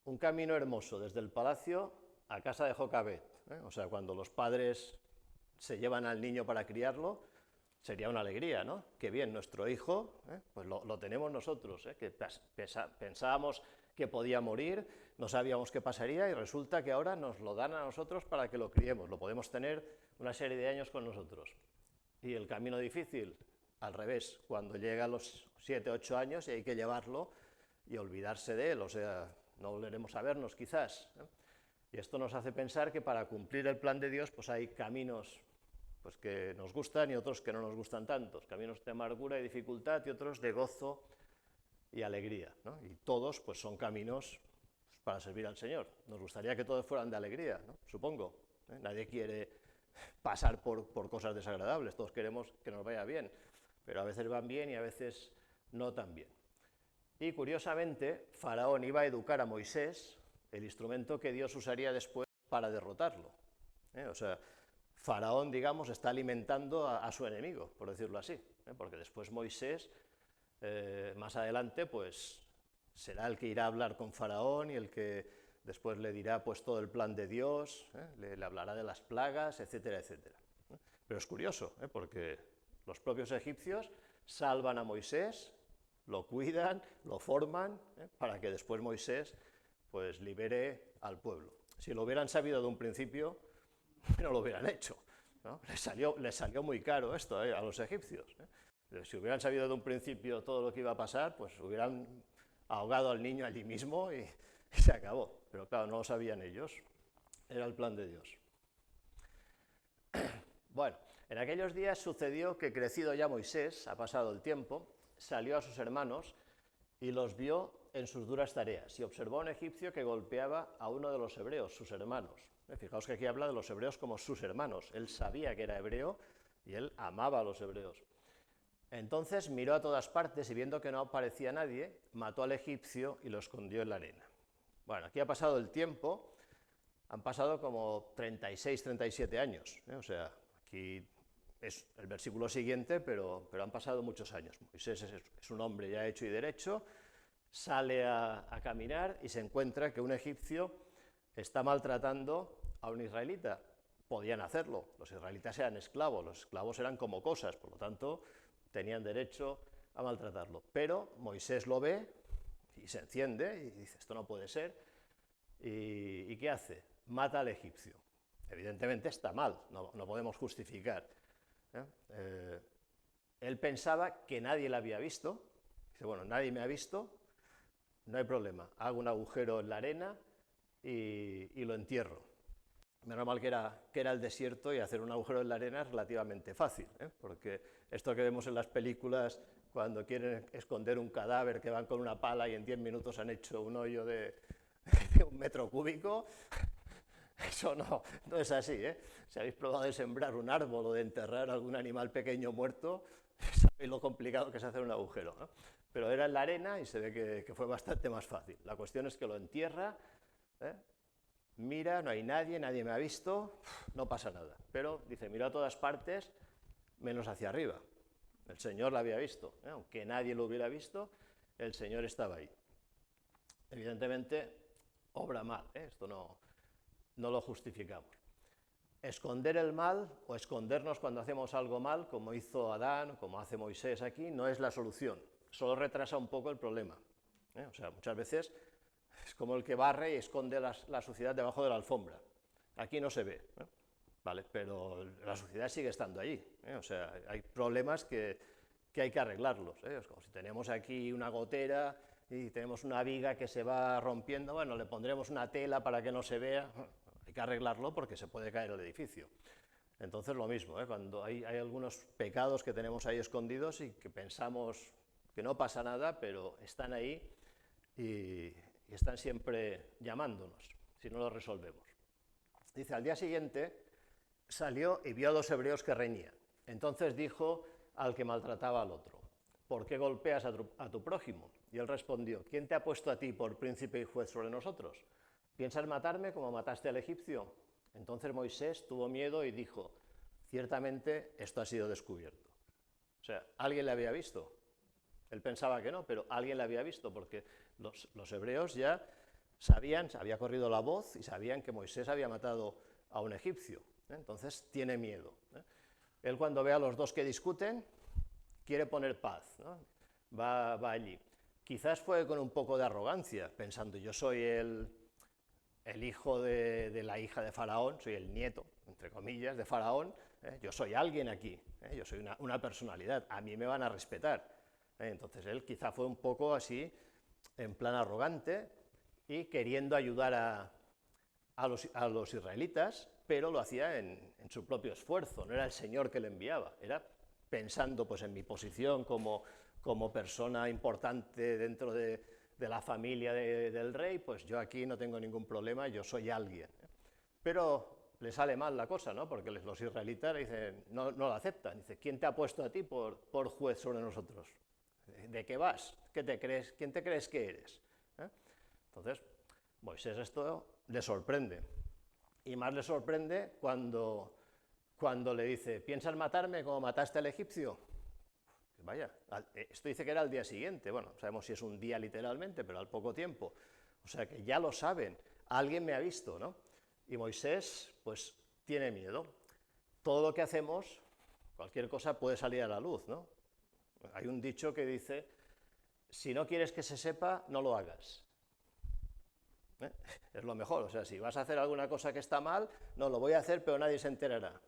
Un camino hermoso desde el palacio a casa de Jocabet, o sea, cuando los padres se llevan al niño para criarlo, sería una alegría, ¿no? Qué bien, nuestro hijo, pues lo tenemos nosotros, que pensábamos que podía morir, no sabíamos qué pasaría y resulta que ahora nos lo dan a nosotros para que lo criemos, lo podemos tener una serie de años con nosotros. Y el camino difícil, al revés, cuando llega a los 7, 8 años y hay que llevarlo y olvidarse de él, o sea, no volveremos a vernos quizás, ¿eh? Y esto nos hace pensar que para cumplir el plan de Dios, pues hay caminos, pues, que nos gustan y otros que no nos gustan tanto, caminos de amargura y dificultad y otros de gozo y alegría, ¿no? Y todos, pues, son caminos, pues, para servir al Señor. Nos gustaría que todos fueran de alegría, ¿no? Supongo, ¿eh? Nadie quiere pasar por cosas desagradables, todos queremos que nos vaya bien, pero a veces van bien y a veces no tan bien. Y curiosamente, Faraón iba a educar a Moisés, el instrumento que Dios usaría después para derrotarlo. O sea, Faraón, digamos, está alimentando a su enemigo, por decirlo así, porque después Moisés, más adelante, pues, será el que irá a hablar con Faraón y el que después le dirá, pues, todo el plan de Dios, le hablará de las plagas, etcétera, etcétera. Pero es curioso, porque los propios egipcios salvan a Moisés, lo cuidan, lo forman, para que después Moisés, pues, libere al pueblo. Si lo hubieran sabido de un principio, no lo hubieran hecho, ¿no? Les salió muy caro esto, a los egipcios. Si hubieran sabido de un principio todo lo que iba a pasar, pues hubieran ahogado al niño allí mismo y se acabó. Pero claro, no lo sabían ellos, era el plan de Dios. Bueno, en aquellos días sucedió que, crecido ya Moisés, ha pasado el tiempo, salió a sus hermanos y los vio en sus duras tareas y observó a un egipcio que golpeaba a uno de los hebreos, sus hermanos. Fijaos que aquí habla de los hebreos como sus hermanos. Él sabía que era hebreo y él amaba a los hebreos. Entonces miró a todas partes y, viendo que no aparecía nadie, mató al egipcio y lo escondió en la arena. Bueno, aquí ha pasado el tiempo, han pasado como 36, 37 años, o sea, aquí es el versículo siguiente, pero han pasado muchos años. Moisés es un hombre ya hecho y derecho, sale a caminar y se encuentra que un egipcio está maltratando a un israelita. Podían hacerlo, los israelitas eran esclavos, los esclavos eran como cosas, por lo tanto tenían derecho a maltratarlo. Pero Moisés lo ve y se enciende y dice, esto no puede ser. ¿Y qué hace? Mata al egipcio. Evidentemente está mal, no podemos justificar. Él pensaba que nadie la había visto. Dice, bueno, nadie me ha visto, no hay problema, hago un agujero en la arena y lo entierro. Menos mal que era el desierto y hacer un agujero en la arena es relativamente fácil, porque esto que vemos en las películas cuando quieren esconder un cadáver, que van con una pala y en 10 minutos han hecho un hoyo de 1 metro cúbico, eso no es así. Si habéis probado de sembrar un árbol o de enterrar algún animal pequeño muerto, sabéis lo complicado que es hacer un agujero, ¿no? Pero era en la arena y se ve que fue bastante más fácil. La cuestión es que lo entierra, mira, no hay nadie, nadie me ha visto, no pasa nada. Pero dice, mira a todas partes, menos hacia arriba. El Señor la había visto, aunque nadie lo hubiera visto, el Señor estaba ahí. Evidentemente, obra mal, esto no lo justificamos. Esconder el mal o escondernos cuando hacemos algo mal, como hizo Adán, como hace Moisés aquí, no es la solución, solo retrasa un poco el problema. O sea, muchas veces es como el que barre y esconde la suciedad debajo de la alfombra. Aquí no se ve, ¿vale? Pero la suciedad sigue estando allí. O sea, hay problemas que hay que arreglarlos. Es como si tenemos aquí una gotera y tenemos una viga que se va rompiendo, bueno, le pondremos una tela para que no se vea. Hay que arreglarlo porque se puede caer el edificio. Entonces lo mismo, cuando hay algunos pecados que tenemos ahí escondidos y que pensamos que no pasa nada, pero están ahí y están siempre llamándonos, si no los resolvemos. Dice, al día siguiente salió y vio a los hebreos que reñían. Entonces dijo al que maltrataba al otro, ¿por qué golpeas a tu prójimo? Y él respondió, ¿quién te ha puesto a ti por príncipe y juez sobre nosotros? ¿Piensas matarme como mataste al egipcio? Entonces Moisés tuvo miedo y dijo, ciertamente esto ha sido descubierto. O sea, alguien le había visto. Él pensaba que no, pero alguien le había visto, porque los hebreos ya sabían, había corrido la voz y sabían que Moisés había matado a un egipcio. Entonces tiene miedo. Él cuando ve a los dos que discuten, quiere poner paz, ¿no? Va allí. Quizás fue con un poco de arrogancia, pensando, yo soy el hijo de la hija de Faraón, soy el nieto, entre comillas, de Faraón, yo soy alguien aquí, yo soy una personalidad, a mí me van a respetar. Entonces él quizá fue un poco así, en plan arrogante, y queriendo ayudar a los israelitas, pero lo hacía en su propio esfuerzo, no era el Señor que le enviaba, era pensando pues, en mi posición como persona importante dentro de la familia del rey, pues yo aquí no tengo ningún problema, yo soy alguien. Pero le sale mal la cosa, ¿no? Porque los israelitas dicen, no lo aceptan. Dice, ¿quién te ha puesto a ti por juez sobre nosotros? ¿De qué vas? ¿Qué te crees? ¿Quién te crees que eres? Entonces, Moisés esto le sorprende. Y más le sorprende cuando le dice, ¿piensas matarme como mataste al egipcio? Vaya, esto dice que era al día siguiente, bueno, no sabemos si es un día literalmente, pero al poco tiempo. O sea que ya lo saben, alguien me ha visto, ¿no? Y Moisés, pues, tiene miedo. Todo lo que hacemos, cualquier cosa puede salir a la luz, ¿no? Hay un dicho que dice, si no quieres que se sepa, no lo hagas. Es lo mejor, o sea, si vas a hacer alguna cosa que está mal, no, lo voy a hacer, pero nadie se enterará.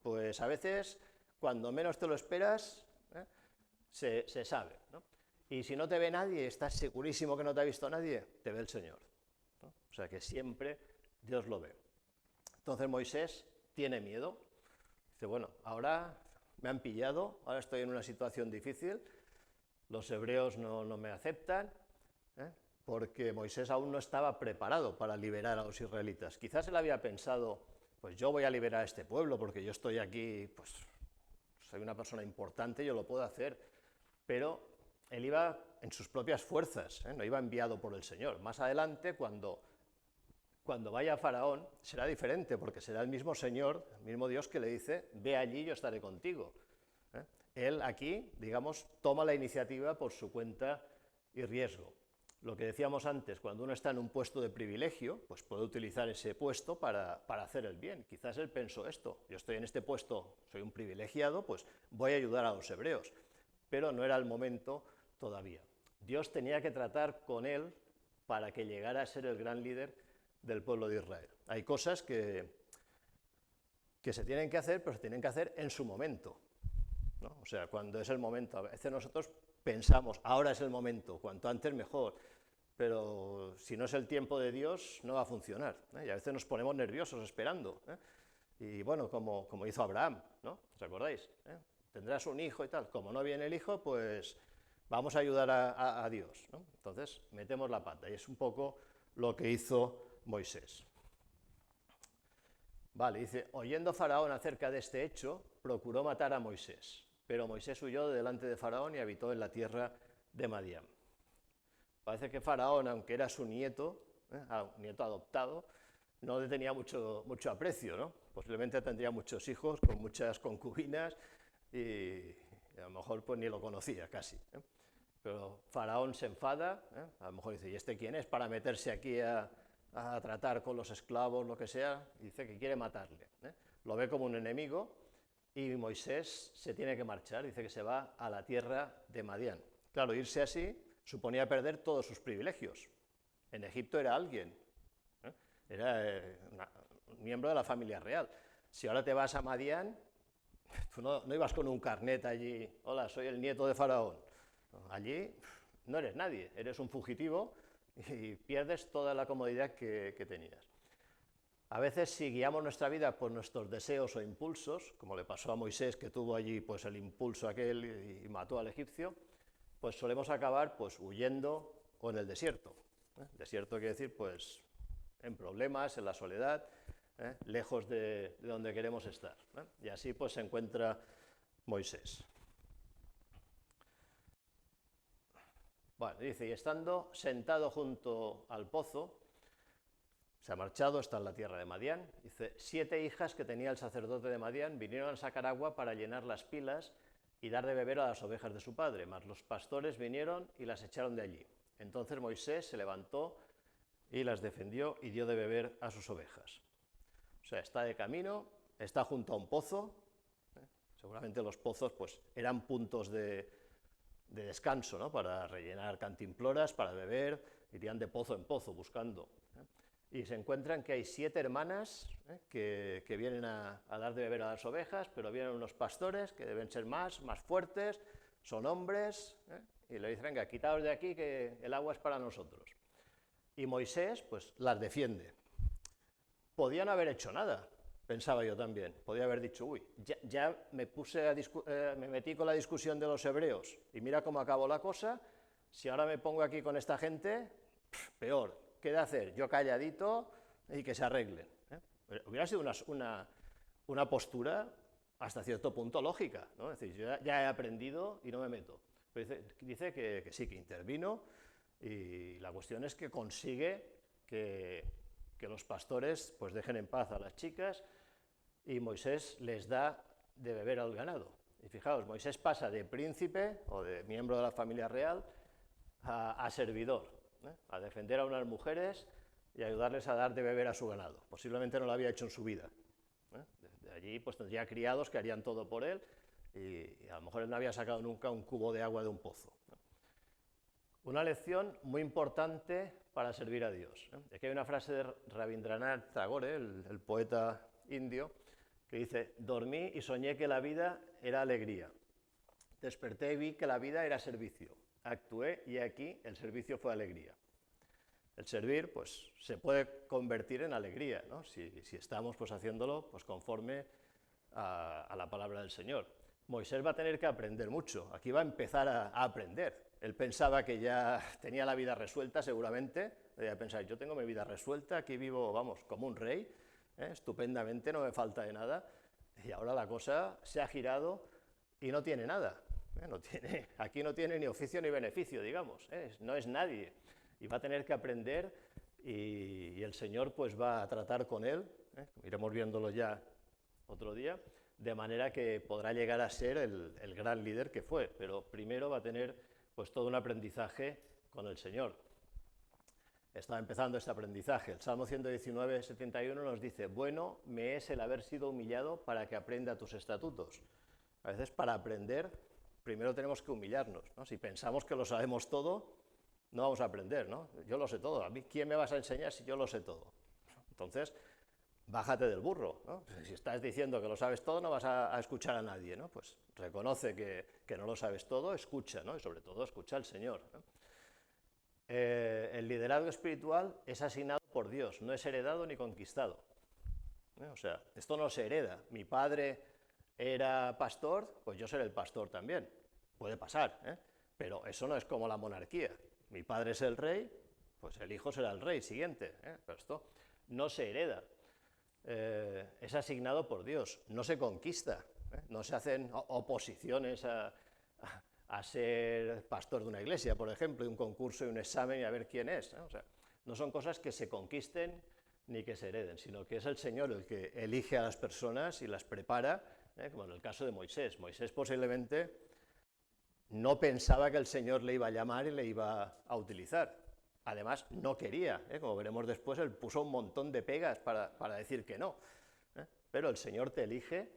Pues a veces, cuando menos te lo esperas, se sabe, ¿no? Y si no te ve nadie, estás segurísimo que no te ha visto nadie, te ve el Señor, ¿no? O sea que siempre Dios lo ve. Entonces Moisés tiene miedo, dice, bueno, ahora me han pillado, ahora estoy en una situación difícil, los hebreos no me aceptan, porque Moisés aún no estaba preparado para liberar a los israelitas. Quizás él había pensado, pues yo voy a liberar a este pueblo porque yo estoy aquí, pues soy una persona importante, yo lo puedo hacer, pero él iba en sus propias fuerzas, no iba enviado por el Señor. Más adelante, cuando vaya a Faraón, será diferente, porque será el mismo Señor, el mismo Dios que le dice, ve allí, yo estaré contigo. Él aquí, digamos, toma la iniciativa por su cuenta y riesgo. Lo que decíamos antes, cuando uno está en un puesto de privilegio, pues puede utilizar ese puesto para hacer el bien. Quizás él pensó esto, yo estoy en este puesto, soy un privilegiado, pues voy a ayudar a los hebreos. Pero no era el momento todavía. Dios tenía que tratar con él para que llegara a ser el gran líder del pueblo de Israel. Hay cosas que se tienen que hacer, pero se tienen que hacer en su momento, ¿no? O sea, cuando es el momento. A veces nosotros pensamos, ahora es el momento, cuanto antes mejor, pero si no es el tiempo de Dios, no va a funcionar, y a veces nos ponemos nerviosos esperando, y bueno, como hizo Abraham, ¿no? ¿Os acordáis? Tendrás un hijo y tal, como no viene el hijo, pues vamos a ayudar a Dios, ¿no? Entonces metemos la pata, y es un poco lo que hizo Moisés. Vale, dice, oyendo Faraón acerca de este hecho, procuró matar a Moisés, pero Moisés huyó de delante de Faraón y habitó en la tierra de Madián. Parece que Faraón, aunque era su nieto, un nieto adoptado, no le tenía mucho aprecio, ¿no? Posiblemente tendría muchos hijos con muchas concubinas y y a lo mejor pues ni lo conocía casi. Pero Faraón se enfada, a lo mejor dice, ¿y este quién es para meterse aquí a tratar con los esclavos, lo que sea? Y dice que quiere matarle. Lo ve como un enemigo y Moisés se tiene que marchar, dice que se va a la tierra de Madián. Claro, irse así suponía perder todos sus privilegios. En Egipto era alguien, era un miembro de la familia real. Si ahora te vas a Madián, tú no ibas con un carnet allí, hola, soy el nieto de Faraón. Allí no eres nadie, eres un fugitivo y pierdes toda la comodidad que tenías. A veces, si guiamos nuestra vida por nuestros deseos o impulsos, como le pasó a Moisés, que tuvo allí pues, el impulso aquel y mató al egipcio, pues solemos acabar pues, huyendo o en el desierto. Desierto quiere decir pues, en problemas, en la soledad, lejos de donde queremos estar. Y así pues, se encuentra Moisés. Bueno, dice, y estando sentado junto al pozo, se ha marchado, está en la tierra de Madián. Dice, 7 hijas que tenía el sacerdote de Madián vinieron a sacar agua para llenar las pilas y dar de beber a las ovejas de su padre, mas los pastores vinieron y las echaron de allí. Entonces Moisés se levantó y las defendió y dio de beber a sus ovejas. O sea, está de camino, está junto a un pozo. Seguramente los pozos pues, eran puntos de descanso, ¿no? Para rellenar cantimploras, para beber, irían de pozo en pozo buscando. Y se encuentran que hay 7 hermanas que vienen a dar de beber a las ovejas, pero vienen unos pastores que deben ser más fuertes, son hombres, y le dicen, venga, quitaos de aquí que el agua es para nosotros. Y Moisés pues las defiende. Podían haber hecho nada, pensaba yo también. Podía haber dicho, uy, ya me metí con la discusión de los hebreos y mira cómo acabó la cosa, si ahora me pongo aquí con esta gente, peor. ¿Qué de hacer? Yo calladito y que se arreglen. Hubiera sido una postura hasta cierto punto lógica, ¿no? Es decir, yo ya he aprendido y no me meto. Pero dice que sí, que intervino, y la cuestión es que consigue que los pastores pues dejen en paz a las chicas y Moisés les da de beber al ganado. Y fijaos, Moisés pasa de príncipe o de miembro de la familia real a servidor. A defender a unas mujeres y ayudarles a dar de beber a su ganado. Posiblemente no lo había hecho en su vida. De allí pues tendría criados que harían todo por él y a lo mejor él no había sacado nunca un cubo de agua de un pozo. Una lección muy importante para servir a Dios. Aquí hay una frase de Rabindranath Tagore, el poeta indio, que dice, dormí y soñé que la vida era alegría. Desperté y vi que la vida era servicio. Actué y aquí el servicio fue alegría. El servir pues, se puede convertir en alegría, ¿no? si estamos pues, haciéndolo pues, conforme a la palabra del Señor. Moisés va a tener que aprender mucho, aquí va a empezar a aprender. Él pensaba que ya tenía la vida resuelta seguramente, debía pensar, yo tengo mi vida resuelta, aquí vivo, vamos, como un rey, estupendamente, no me falta de nada, y ahora la cosa se ha girado y no tiene nada. Aquí no tiene ni oficio ni beneficio, digamos, no es nadie, y va a tener que aprender y el Señor pues va a tratar con él, iremos viéndolo ya otro día, de manera que podrá llegar a ser el gran líder que fue, pero primero va a tener pues todo un aprendizaje con el Señor. Está empezando este aprendizaje. El Salmo 119, 71 nos dice, bueno me es el haber sido humillado para que aprenda tus estatutos. A veces para aprender primero tenemos que humillarnos, ¿no? Si pensamos que lo sabemos todo, no vamos a aprender, ¿no? Yo lo sé todo, ¿a mí quién me vas a enseñar si yo lo sé todo? Entonces, bájate del burro, ¿no? Si estás diciendo que lo sabes todo, no vas a escuchar a nadie, ¿no? Pues reconoce que no lo sabes todo, escucha, ¿no? Y sobre todo escucha al Señor, ¿no? El liderazgo espiritual es asignado por Dios, no es heredado ni conquistado. O sea, esto no se hereda. Mi padre era pastor, pues yo seré el pastor también. Puede pasar, pero eso no es como la monarquía. Mi padre es el rey, pues el hijo será el rey siguiente. Pero esto no se hereda. Es asignado por Dios, no se conquista. No se hacen oposiciones a ser pastor de una iglesia, por ejemplo, y un concurso y un examen y a ver quién es. O sea, no son cosas que se conquisten ni que se hereden, sino que es el Señor el que elige a las personas y las prepara, como en el caso de Moisés. Moisés posiblemente no pensaba que el Señor le iba a llamar y le iba a utilizar. Además, no quería, como veremos después, él puso un montón de pegas para decir que no. Pero el Señor te elige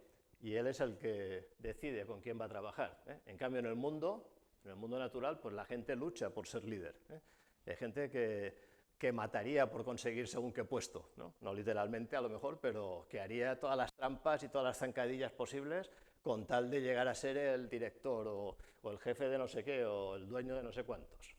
y Él es el que decide con quién va a trabajar. En cambio, en el mundo natural, pues la gente lucha por ser líder. Hay gente que mataría por conseguir según qué puesto, no literalmente a lo mejor, pero que haría todas las trampas y todas las zancadillas posibles con tal de llegar a ser el director o el jefe de no sé qué o el dueño de no sé cuántos.